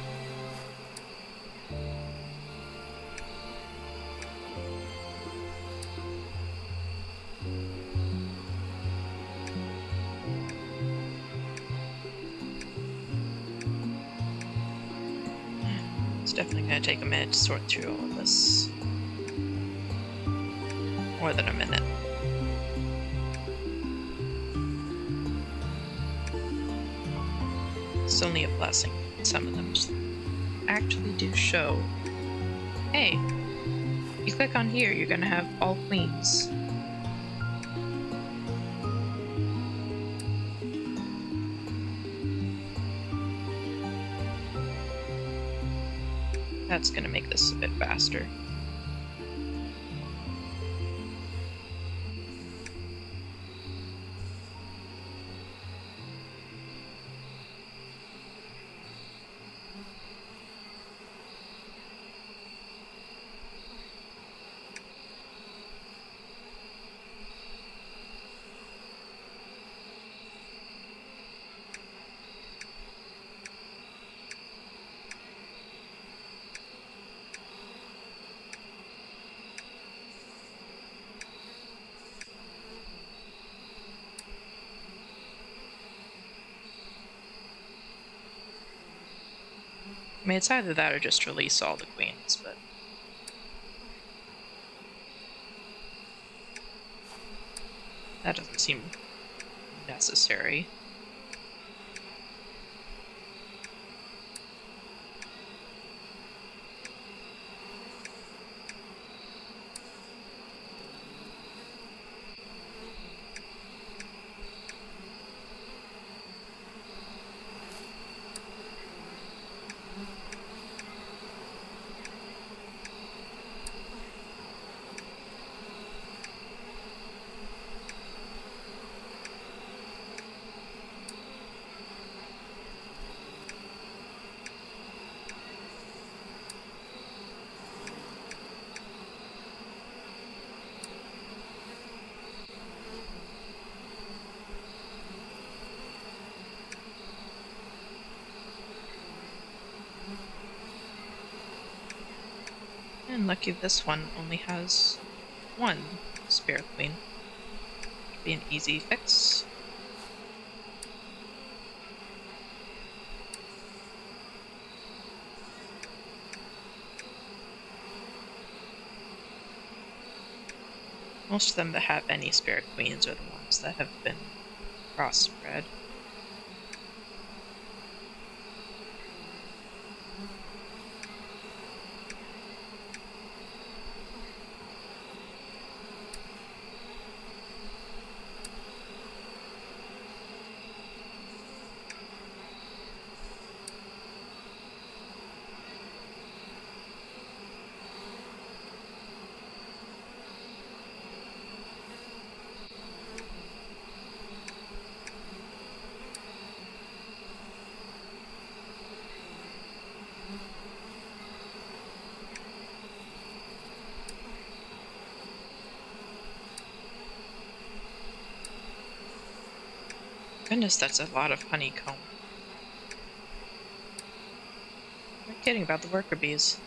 It's definitely going to take a minute to sort through all of this. More than a minute. It's only a blessing. Some of them actually do show, hey, you click on here, you're going to have all queens. That's going to make this a bit faster. I mean, it's either that or just release all the queens, but that doesn't seem necessary. And lucky this one only has one Spirit Queen. Should be an easy fix. Most of them that have any Spirit Queens are the ones that have been crossbred. Goodness, that's a lot of honeycomb. I'm kidding about the worker bees.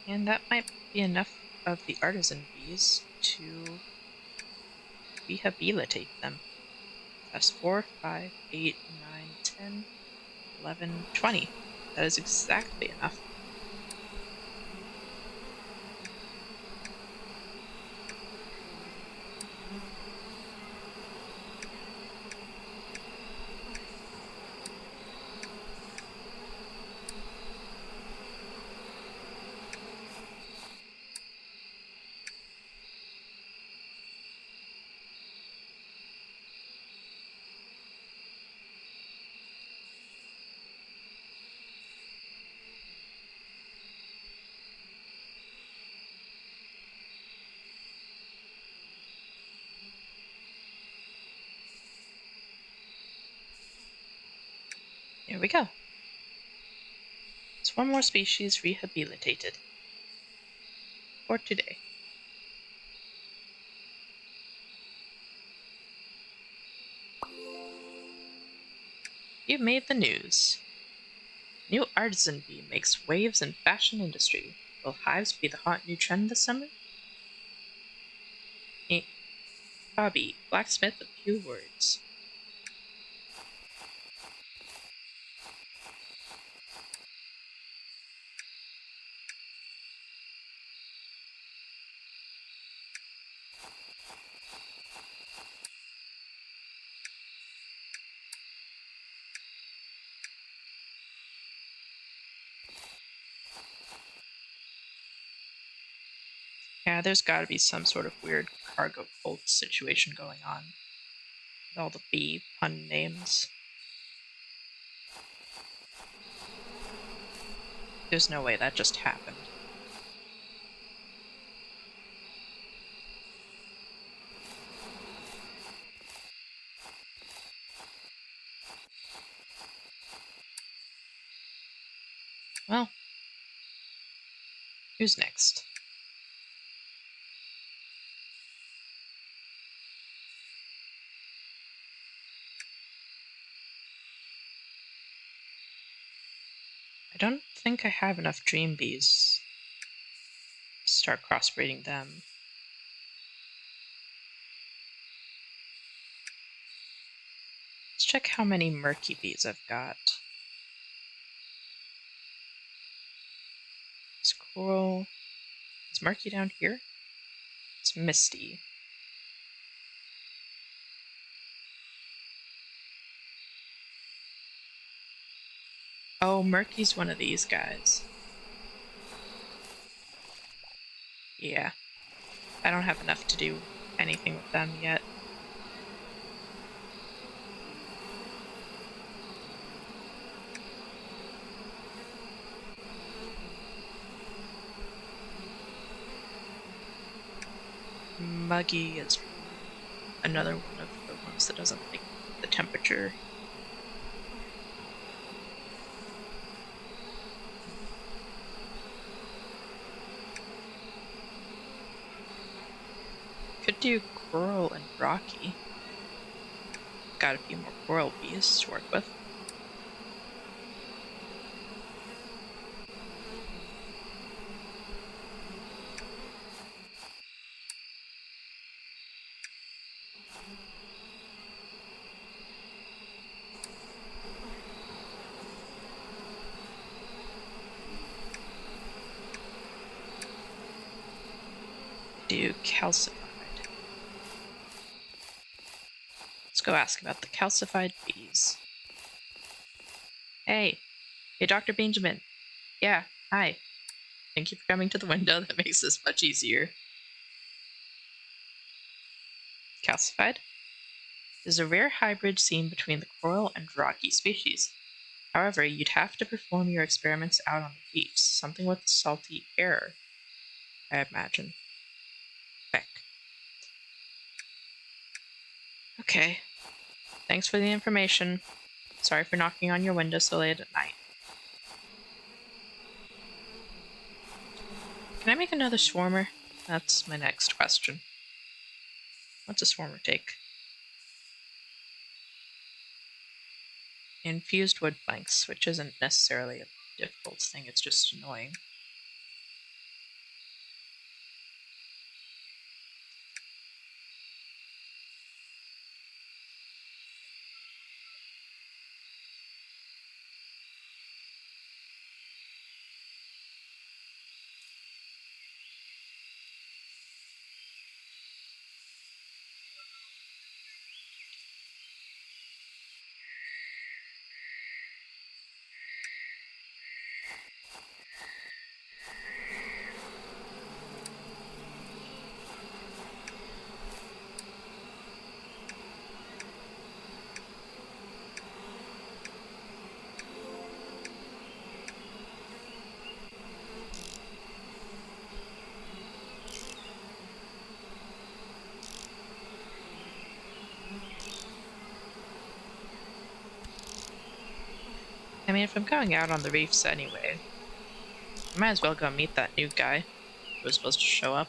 And that might be enough of the artisan bees to rehabilitate them. That's 4, 5, 8, 9, 10, 11, 20. That is exactly enough. Here we go. It's one more species rehabilitated for today. You've made the news. New artisan bee makes waves in fashion industry. Will hives be the hot new trend this summer? Bobby, blacksmith of few words. Yeah, there's gotta be some sort of weird cargo cult situation going on. With all the bee pun names. There's no way that just happened. Well, who's next? I don't think I have enough dream bees to start crossbreeding them. Let's check how many murky bees I've got. Squirrel. Is murky down here? It's misty. Oh, murky's one of these guys. Yeah. I don't have enough to do anything with them yet. Muggy is another one of the ones that doesn't like the temperature. Could do coral and rocky. Got a few more coral bees to work with. Do calcified. Let's go ask about the calcified bees. Hey, Dr. Benjamin. Yeah, hi. Thank you for coming to the window. That makes this much easier. Calcified is a rare hybrid seen between the coral and rocky species. However, you'd have to perform your experiments out on the reefs, something with salty air, I imagine. Beck. Okay. Thanks for the information. Sorry for knocking on your window so late at night. Can I make another swarmer? That's my next question. What's a swarmer take? Infused wood planks, which isn't necessarily a difficult thing, it's just annoying. I mean, if I'm going out on the reefs anyway, I might as well go meet that new guy who was supposed to show up.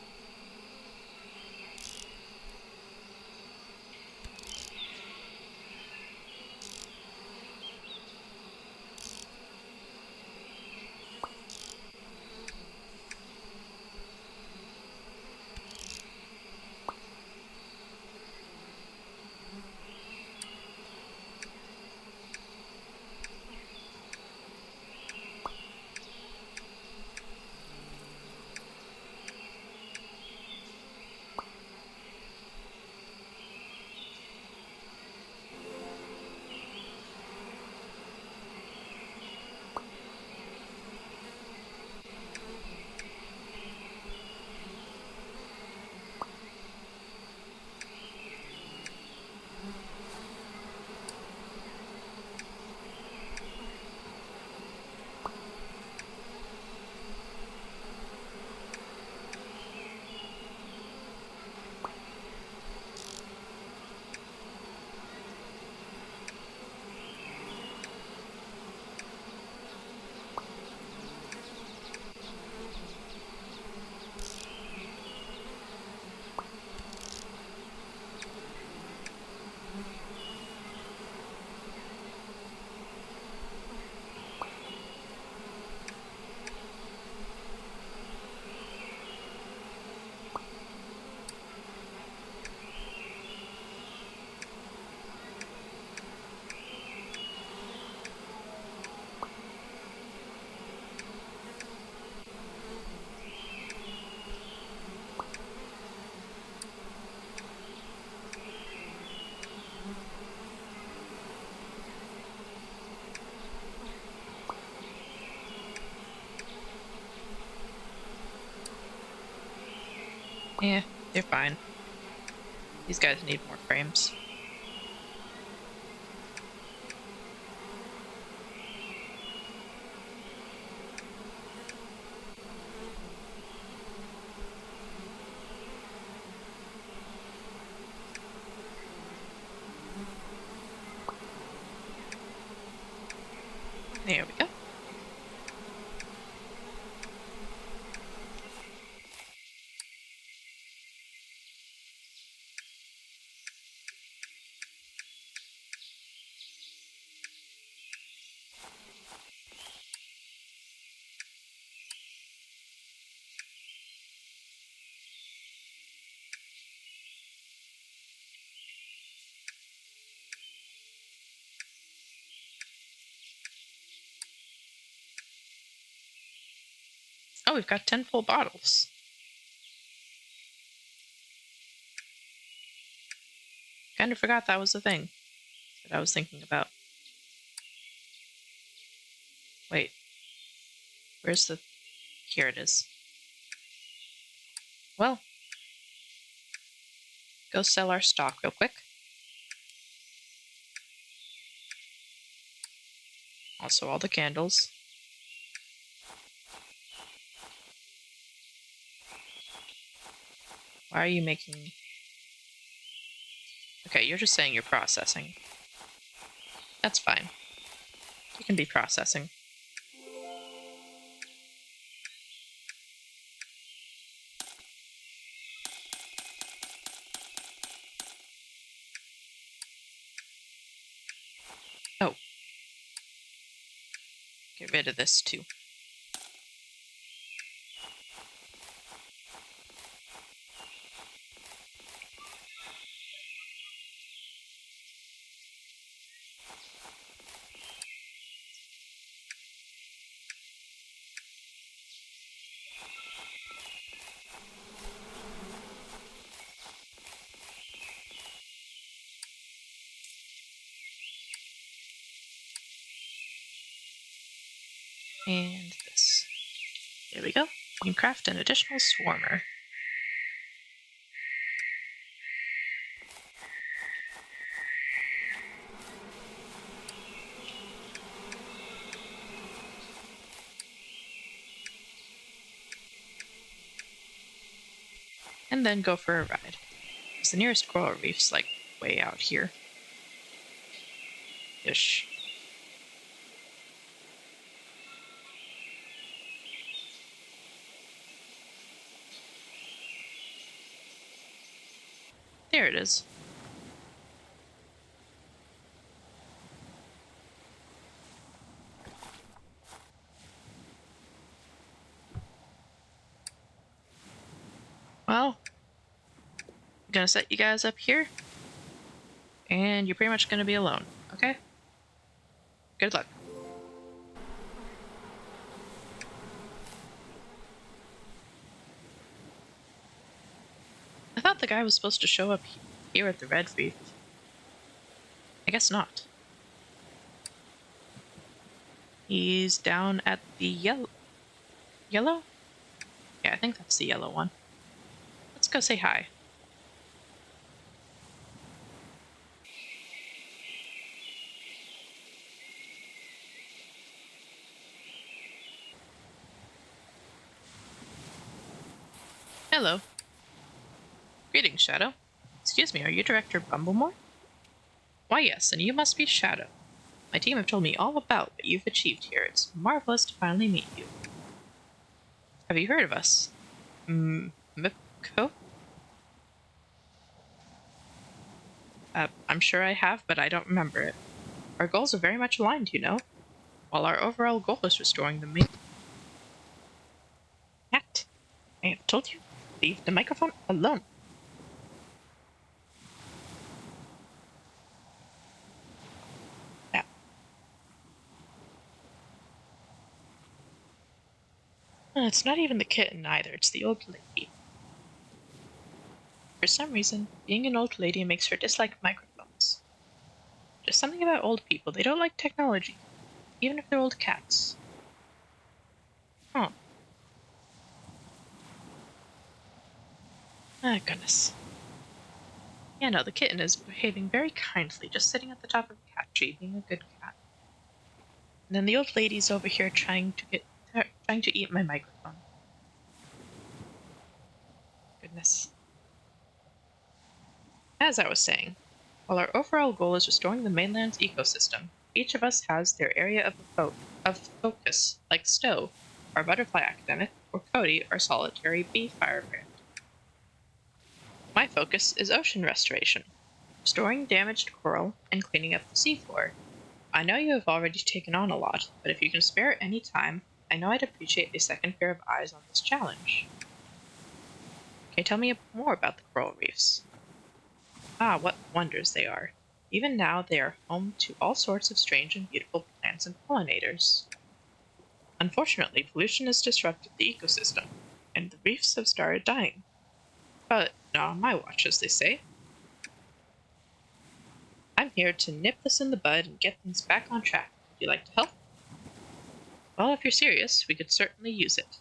Yeah, they're fine. These guys need more frames. There we go. Oh, we've got 10 full bottles. Kind of forgot that was the thing that I was thinking about. Wait. Where's the... Here it is. Well, go sell our stock real quick. Also, all the candles. Why are you making... Okay, you're just saying you're processing. That's fine. You can be processing. Oh. Get rid of this, too. And this. There we go. You can craft an additional swarmer. And then go for a ride. Because the nearest coral reef's like way out here. Ish. There it is. Well, I'm gonna set you guys up here. And you're pretty much gonna be alone, okay? Good luck. I thought the guy was supposed to show up here at the Red Reef. I guess not. He's down at the yellow... Yellow? Yeah, I think that's the yellow one. Let's go say hi. Hello. Greetings, Shadow. Excuse me, are you Director Bumblemore? Why, yes, and you must be Shadow. My team have told me all about what you've achieved here. It's marvelous to finally meet you. Have you heard of us? APICO? I'm sure I have, but I don't remember it. Our goals are very much aligned, you know. While our overall goal is restoring the main... Cat, I have told you, leave the microphone alone. It's not even the kitten either, it's the old lady. For some reason, being an old lady makes her dislike microphones. There's something about old people, they don't like technology, even if they're old cats. Huh. Ah, goodness. Yeah, no, the kitten is behaving very kindly, just sitting at the top of the cat tree, being a good cat. And then the old lady's over here trying to eat my microphone. Goodness. As I was saying, while our overall goal is restoring the mainland's ecosystem, each of us has their area of of focus, like Stowe, our butterfly academic, or Cody, our solitary bee firebrand. My focus is ocean restoration, restoring damaged coral and cleaning up the seafloor. I know you have already taken on a lot, but if you can spare any time, I know I'd appreciate a second pair of eyes on this challenge. Can you tell me more about the coral reefs? Ah, what wonders they are. Even now, they are home to all sorts of strange and beautiful plants and pollinators. Unfortunately, pollution has disrupted the ecosystem, and the reefs have started dying. But not on my watch, as they say. I'm here to nip this in the bud and get things back on track. Would you like to help? Well, if you're serious, we could certainly use it.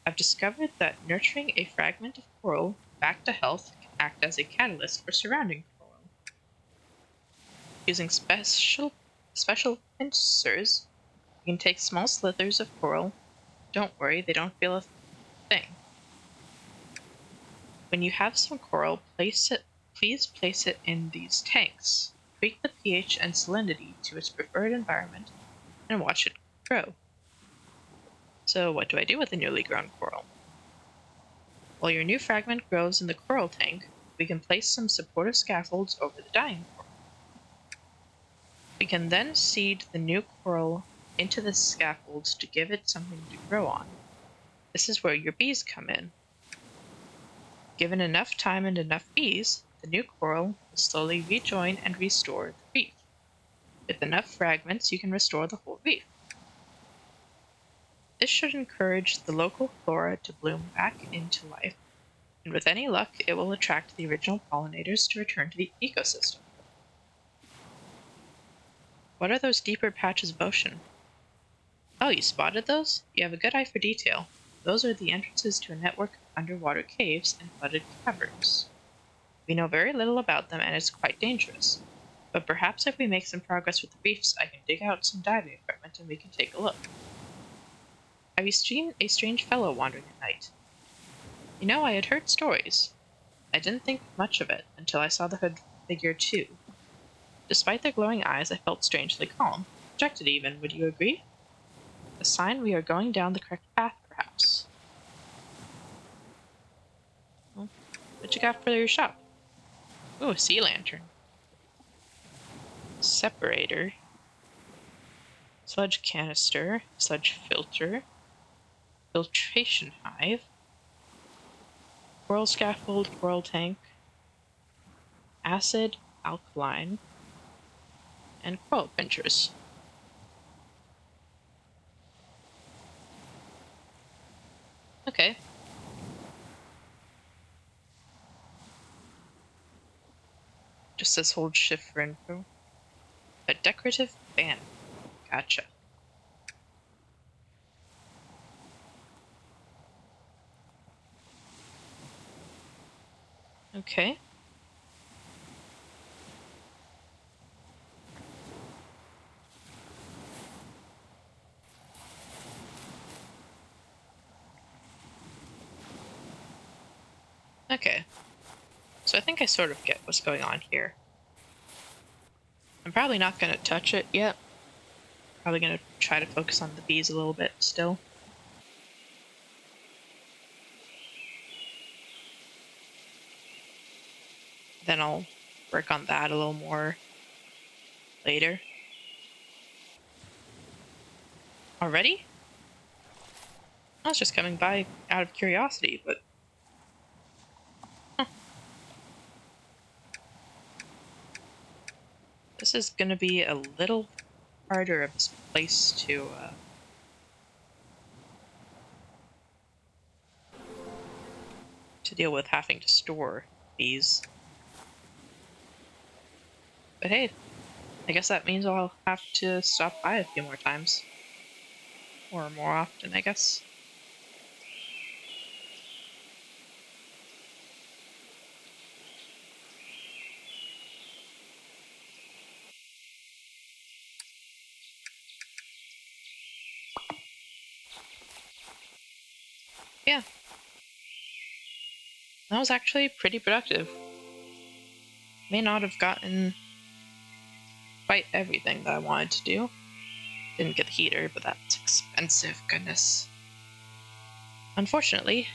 I've discovered that nurturing a fragment of coral back to health can act as a catalyst for surrounding coral. Using special pincers, you can take small slithers of coral. Don't worry, they don't feel a thing. When you have some coral, please place it in these tanks. Tweak the pH and salinity to its preferred environment and watch it grow. So what do I do with the newly grown coral? While your new fragment grows in the coral tank, we can place some supportive scaffolds over the dying coral. We can then seed the new coral into the scaffolds to give it something to grow on. This is where your bees come in. Given enough time and enough bees, the new coral will slowly rejoin and restore the reef. With enough fragments, you can restore the whole reef. This should encourage the local flora to bloom back into life, and with any luck, it will attract the original pollinators to return to the ecosystem. What are those deeper patches of ocean? Oh, you spotted those? You have a good eye for detail. Those are the entrances to a network of underwater caves and flooded caverns. We know very little about them, and it's quite dangerous. But perhaps if we make some progress with the reefs, I can dig out some diving equipment and we can take a look. Have you seen a strange fellow wandering at night? You know, I had heard stories. I didn't think much of it until I saw the hood figure too. Despite their glowing eyes, I felt strangely calm. Dejected even, would you agree? A sign we are going down the correct path, perhaps. Well, what you got for your shop? Ooh, a sea lantern. Separator. Sludge canister. Sludge filter. Filtration hive. Coral scaffold, coral tank. Acid, alkaline. And coral pinchers. Okay. Just says hold shift for info. A decorative fan. Gotcha. Okay. Okay. So I think I sort of get what's going on here. I'm probably not going to touch it yet. Probably going to try to focus on the bees a little bit still. Then I'll work on that a little more later. Already? I was just coming by out of curiosity, but... Huh. This is going to be a little harder of a place to deal with having to store bees. But hey, I guess that means I'll have to stop by a few more times. Or more often, I guess. Yeah. That was actually pretty productive. May not have gotten quite everything that I wanted to do, Didn't get the heater, but that's expensive, goodness. Unfortunately,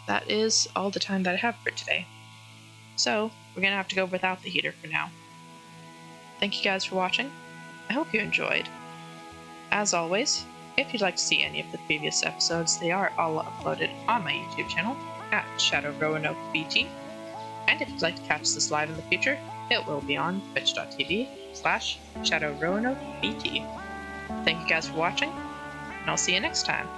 that is all the time that I have for today. So, we're gonna have to go without the heater for now. Thank you guys for watching. I hope you enjoyed. As always, if you'd like to see any of the previous episodes, they are all uploaded on my YouTube channel at Roanoke BT. And if you'd like to catch this live in the future, it will be on twitch.tv/ShadowRoanokeBT. Thank you guys for watching, and I'll see you next time.